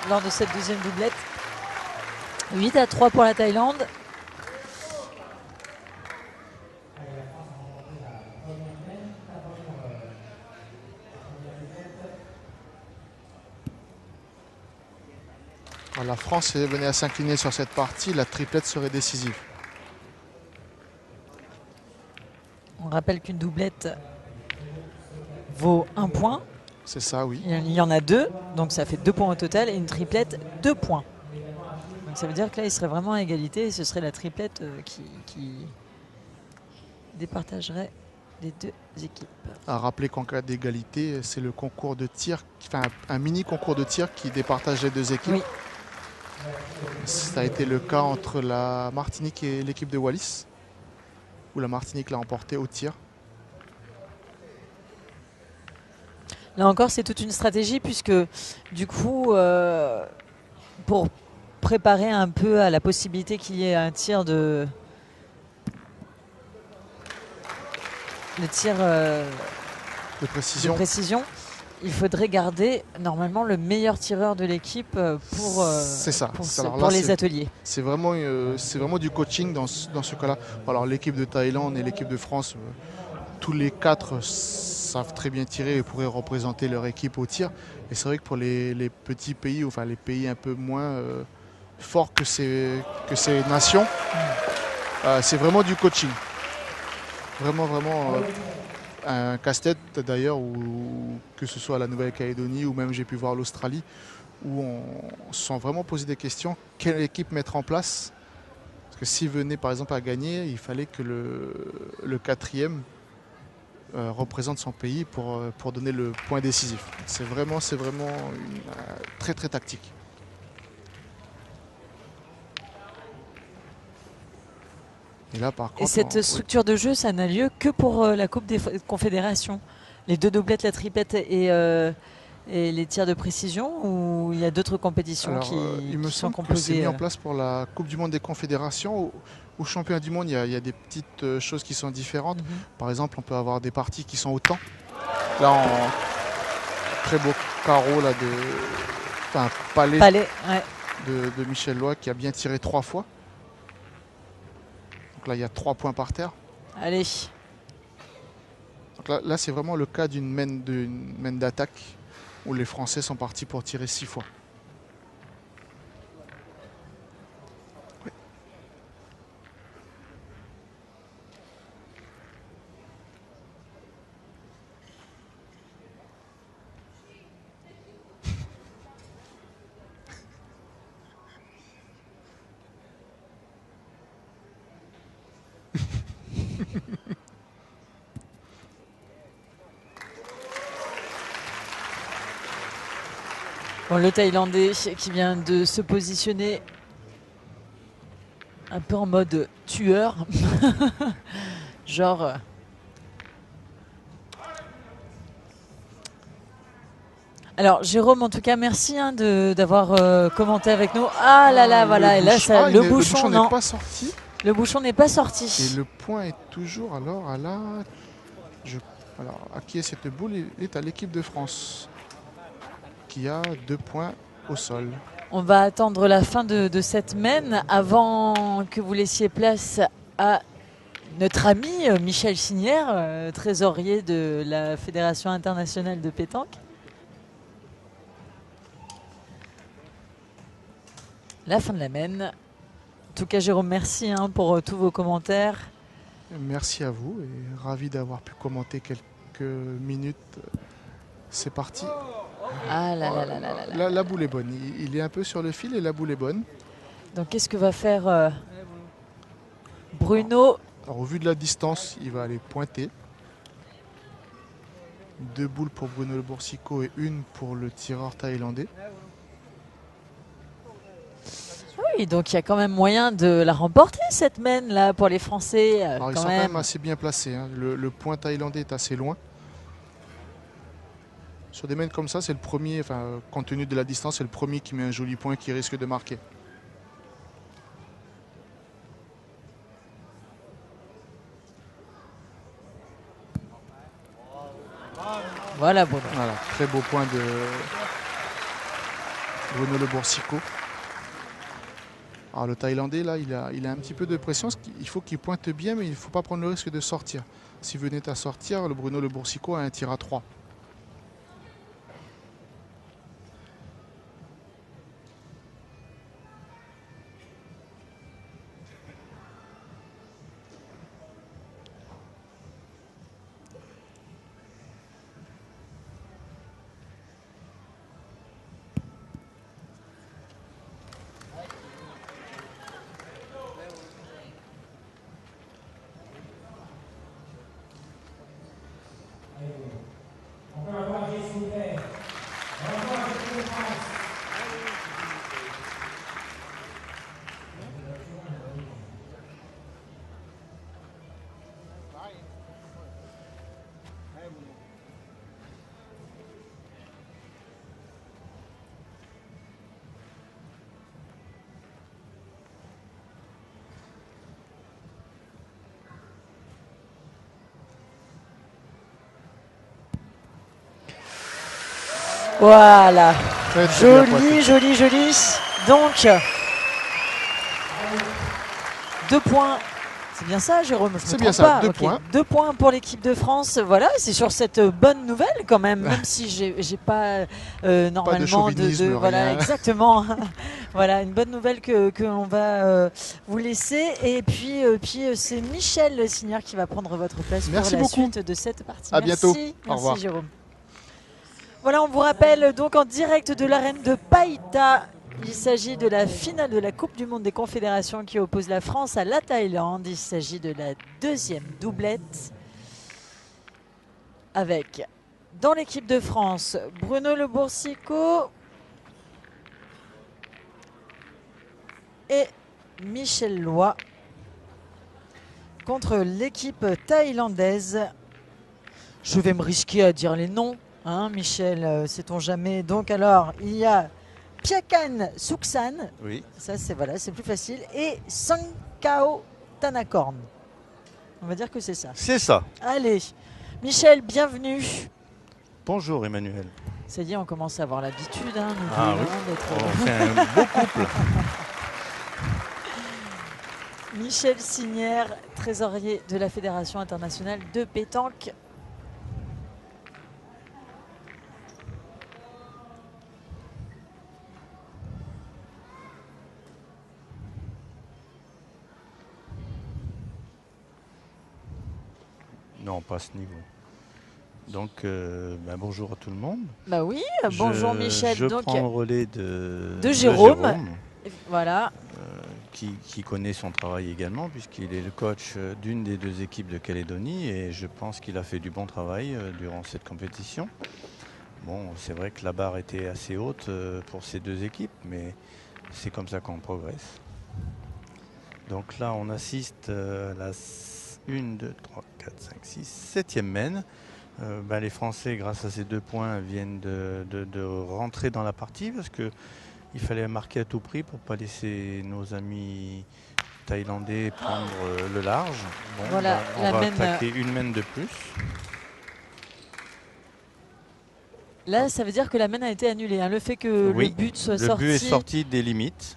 lors de cette deuxième doublette. 8-3 pour la Thaïlande. La France venait à s'incliner sur cette partie, la triplette serait décisive. On rappelle qu'une doublette vaut 1 point. C'est ça, oui. Il y en a 2, donc ça fait 2 points au total. Et une triplette, 2 points. Donc ça veut dire que là, il serait vraiment à égalité. Et ce serait la triplette qui départagerait les 2 équipes. À rappeler qu'en cas d'égalité, c'est le concours de tir, enfin un mini concours de tir qui départage les 2 équipes. Oui. Ça a été le cas entre la Martinique et l'équipe de Wallis, où la Martinique l'a emporté au tir. Là encore, c'est toute une stratégie puisque du coup, pour préparer un peu à la possibilité qu'il y ait un tir de... Le tir De précision. Il faudrait garder normalement le meilleur tireur de l'équipe pour les ateliers. C'est vraiment du coaching dans ce cas-là. Alors l'équipe de Thaïlande et l'équipe de France, tous les 4 savent très bien tirer et pourraient représenter leur équipe au tir. Et c'est vrai que pour les petits pays, enfin les pays un peu moins forts que ces nations, c'est vraiment du coaching. Vraiment un casse-tête d'ailleurs, que ce soit la Nouvelle-Calédonie ou même j'ai pu voir l'Australie, où on se sont vraiment posé des questions. Quelle équipe mettre en place? Parce que s'ils venaient par exemple à gagner, il fallait que le 4e représente son pays pour donner le point décisif. C'est vraiment très très tactique. Et là, par contre, et cette structure de jeu, ça n'a lieu que pour la Coupe des Confédérations. Les 2 doublettes, la triplette et les tirs de précision, ou il y a d'autres compétitions qui sont composées. C'est mis en place pour la Coupe du Monde des Confédérations. Au championnat du monde, il y a des petites choses qui sont différentes. Par exemple, on peut avoir des parties qui sont au temps. Là, en très beau carreau là, palais ouais. de Michel Loy qui a bien tiré 3 fois. Là, il y a 3 points par terre. Allez. Donc là c'est vraiment le cas d'une main d'attaque où les Français sont partis pour tirer 6 fois. Oui. Bon, le Thaïlandais qui vient de se positionner un peu en mode tueur. Genre... Alors Jérôme, en tout cas, merci hein, d'avoir commenté avec nous. Ah là là, voilà, et là, ça, le bouchon n'est pas sorti. Le bouchon n'est pas sorti. Et le point est toujours alors à la... Alors, à qui est cette boule? Il est à l'équipe de France, qui a 2 points au sol. On va attendre la fin de cette mène avant que vous laissiez place à notre ami Michel Signière, trésorier de la Fédération internationale de pétanque. La fin de la mène. En tout cas, Jérôme, merci hein, pour tous vos commentaires. Merci à vous et ravi d'avoir pu commenter quelques minutes. C'est parti. Ah là là là là là là. La boule est bonne. Il est un peu sur le fil et la boule est bonne. Donc qu'est-ce que va faire Bruno? Alors, au vu de la distance, il va aller pointer. 2 boules pour Bruno Le Boursicot et 1 pour le tireur thaïlandais. Oui, donc il y a quand même moyen de la remporter cette mène là pour les Français. Alors ils sont quand même assez bien placés. Hein. Le point thaïlandais est assez loin. Sur des mènes comme ça, c'est le premier, enfin, compte tenu de la distance, c'est le premier qui met un joli point qui risque de marquer. Voilà, Bruno. Voilà, très beau point de Bruno Le Boursicot. Alors le Thaïlandais, là, il a un petit peu de pression. Il faut qu'il pointe bien, mais il ne faut pas prendre le risque de sortir. S'il venait à sortir, le Bruno Le Boursicot a un tir à 3. Voilà. Très Joli, joli, joli. Donc, 2 points. C'est bien ça, Jérôme? C'est bien ça, 2 points. 2 points pour l'équipe de France. Voilà, c'est sur cette bonne nouvelle quand même, même si j'ai pas normalement de voilà, rien. exactement. Voilà, une bonne nouvelle que l'on va vous laisser. Et puis c'est Michel Signière qui va prendre votre place Merci pour la beaucoup. suite de cette partie. À bientôt. Merci, Au revoir. Jérôme. Voilà, on vous rappelle donc en direct de l'arène de Païta. Il s'agit de la finale de la Coupe du Monde des Confédérations qui oppose la France à la Thaïlande. Il s'agit de la 2e doublette avec, dans l'équipe de France, Bruno Le Boursicot et Michel Loy contre l'équipe thaïlandaise. Je vais me risquer à dire les noms. Hein, Michel, sait-on jamais. Donc alors, il y a Piakan Suksan, oui. Ça c'est voilà, c'est plus facile, et Sankao Tanakorn. On va dire que c'est ça. C'est ça. Allez, Michel, bienvenue. Bonjour Emmanuel. Ça y est, on commence à avoir l'habitude. Hein, ah oui, on fait un beau couple. Michel Signière, trésorier de la Fédération internationale de pétanque. Non, pas à ce niveau. Donc, bonjour à tout le monde. Bah oui, bonjour Michel. Je donc, prends le relais de Jérôme. Voilà. Qui connaît son travail également, puisqu'il est le coach d'une des 2 équipes de Calédonie, et je pense qu'il a fait du bon travail durant cette compétition. Bon, c'est vrai que la barre était assez haute pour ces deux équipes, mais c'est comme ça qu'on progresse. Donc là, on assiste à la 1, 2, 3, 4, 5, 6, 7e mène. Les Français, grâce à ces 2 points, viennent de rentrer dans la partie parce qu'il fallait marquer à tout prix pour ne pas laisser nos amis thaïlandais prendre le large. Bon, Voilà, on la va mène, attaquer une mène de plus. Là, ça veut dire que la mène a été annulée, hein. Le fait que Oui, le but soit le sorti. but est sorti des limites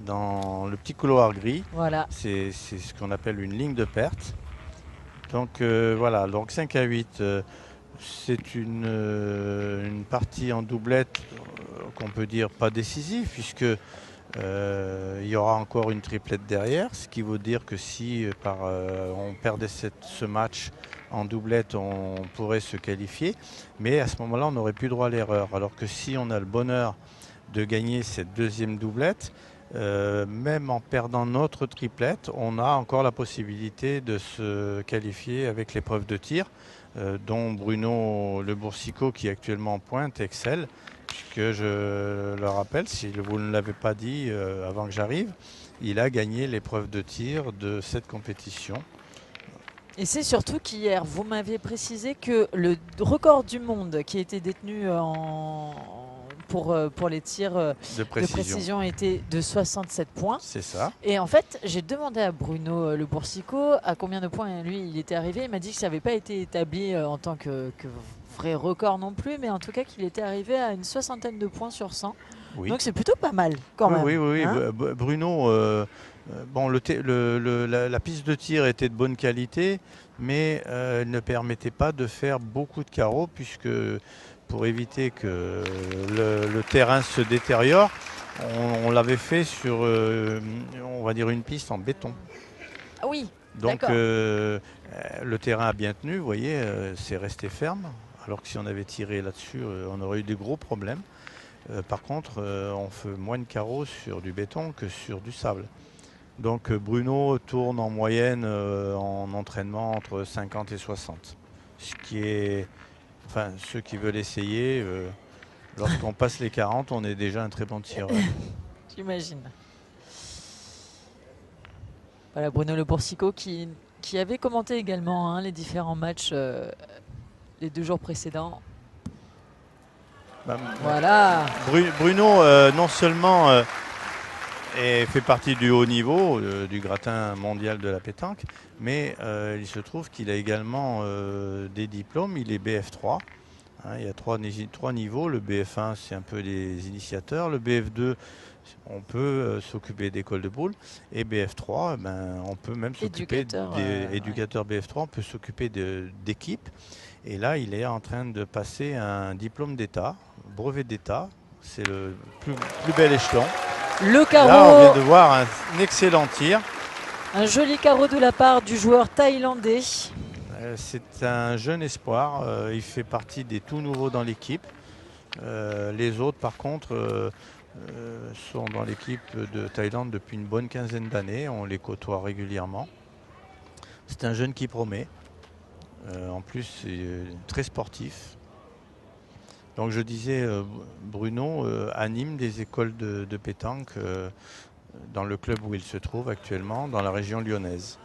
dans le petit couloir gris. Voilà. C'est ce qu'on appelle une ligne de perte. Donc voilà, donc 5 à 8, c'est une partie en doublette qu'on peut dire pas décisive puisque il y aura encore une triplette derrière, ce qui veut dire que si on perdait ce match en doublette, on pourrait se qualifier, mais à ce moment-là, on n'aurait plus droit à l'erreur. Alors que si on a le bonheur de gagner cette deuxième doublette, même en perdant notre triplette, on a encore la possibilité de se qualifier avec l'épreuve de tir, dont Bruno Le Boursicot, qui est actuellement en pointe, excelle. Puisque je le rappelle, si vous ne l'avez pas dit avant que j'arrive, il a gagné l'épreuve de tir de cette compétition. Et c'est surtout qu'hier, vous m'aviez précisé que le record du monde qui a été détenu pour les tirs de précision était de 67 points. C'est ça. Et en fait, j'ai demandé à Bruno Le Boursicot à combien de points lui il était arrivé. Il m'a dit que ça n'avait pas été établi en tant que vrai record non plus, mais en tout cas qu'il était arrivé à une 60aine de points sur 100. Oui. Donc c'est plutôt pas mal quand même. Oui. Hein, Bruno, la piste de tir était de bonne qualité, mais elle ne permettait pas de faire beaucoup de carreaux, puisque pour éviter que le terrain se détériore, on l'avait fait sur, on va dire, une piste en béton. Ah oui. Donc le terrain a bien tenu, vous voyez, c'est resté ferme, alors que si on avait tiré là-dessus, on aurait eu des gros problèmes. Par contre, on fait moins de carreaux sur du béton que sur du sable. Donc Bruno tourne en moyenne en entraînement entre 50 et 60. Ce qui est, enfin, ceux qui veulent essayer, lorsqu'on passe les 40, on est déjà un très bon tireur. J'imagine. Voilà, Bruno Le Boursicot qui avait commenté également les différents matchs les 2 jours précédents. Voilà. Bruno, non seulement fait partie du haut niveau, du gratin mondial de la pétanque, mais il se trouve qu'il a également des diplômes. Il est BF3. Hein, il y a trois niveaux. Le BF1, c'est un peu les initiateurs. Le BF2, on peut s'occuper d'école de boule. Et BF3, on peut même s'occuper d'éducateur BF3. On peut s'occuper d'équipe. Et là, il est en train de passer un diplôme d'État, brevet d'État. C'est le plus bel échelon. Le carreau. Là, on vient de voir un excellent tir. Un joli carreau de la part du joueur thaïlandais. C'est un jeune espoir. Il fait partie des tout nouveaux dans l'équipe. Les autres, par contre, sont dans l'équipe de Thaïlande depuis une bonne quinzaine d'années. On les côtoie régulièrement. C'est un jeune qui promet. En plus, c'est très sportif. Donc je disais, Bruno anime des écoles de pétanque dans le club où il se trouve actuellement, dans la région lyonnaise.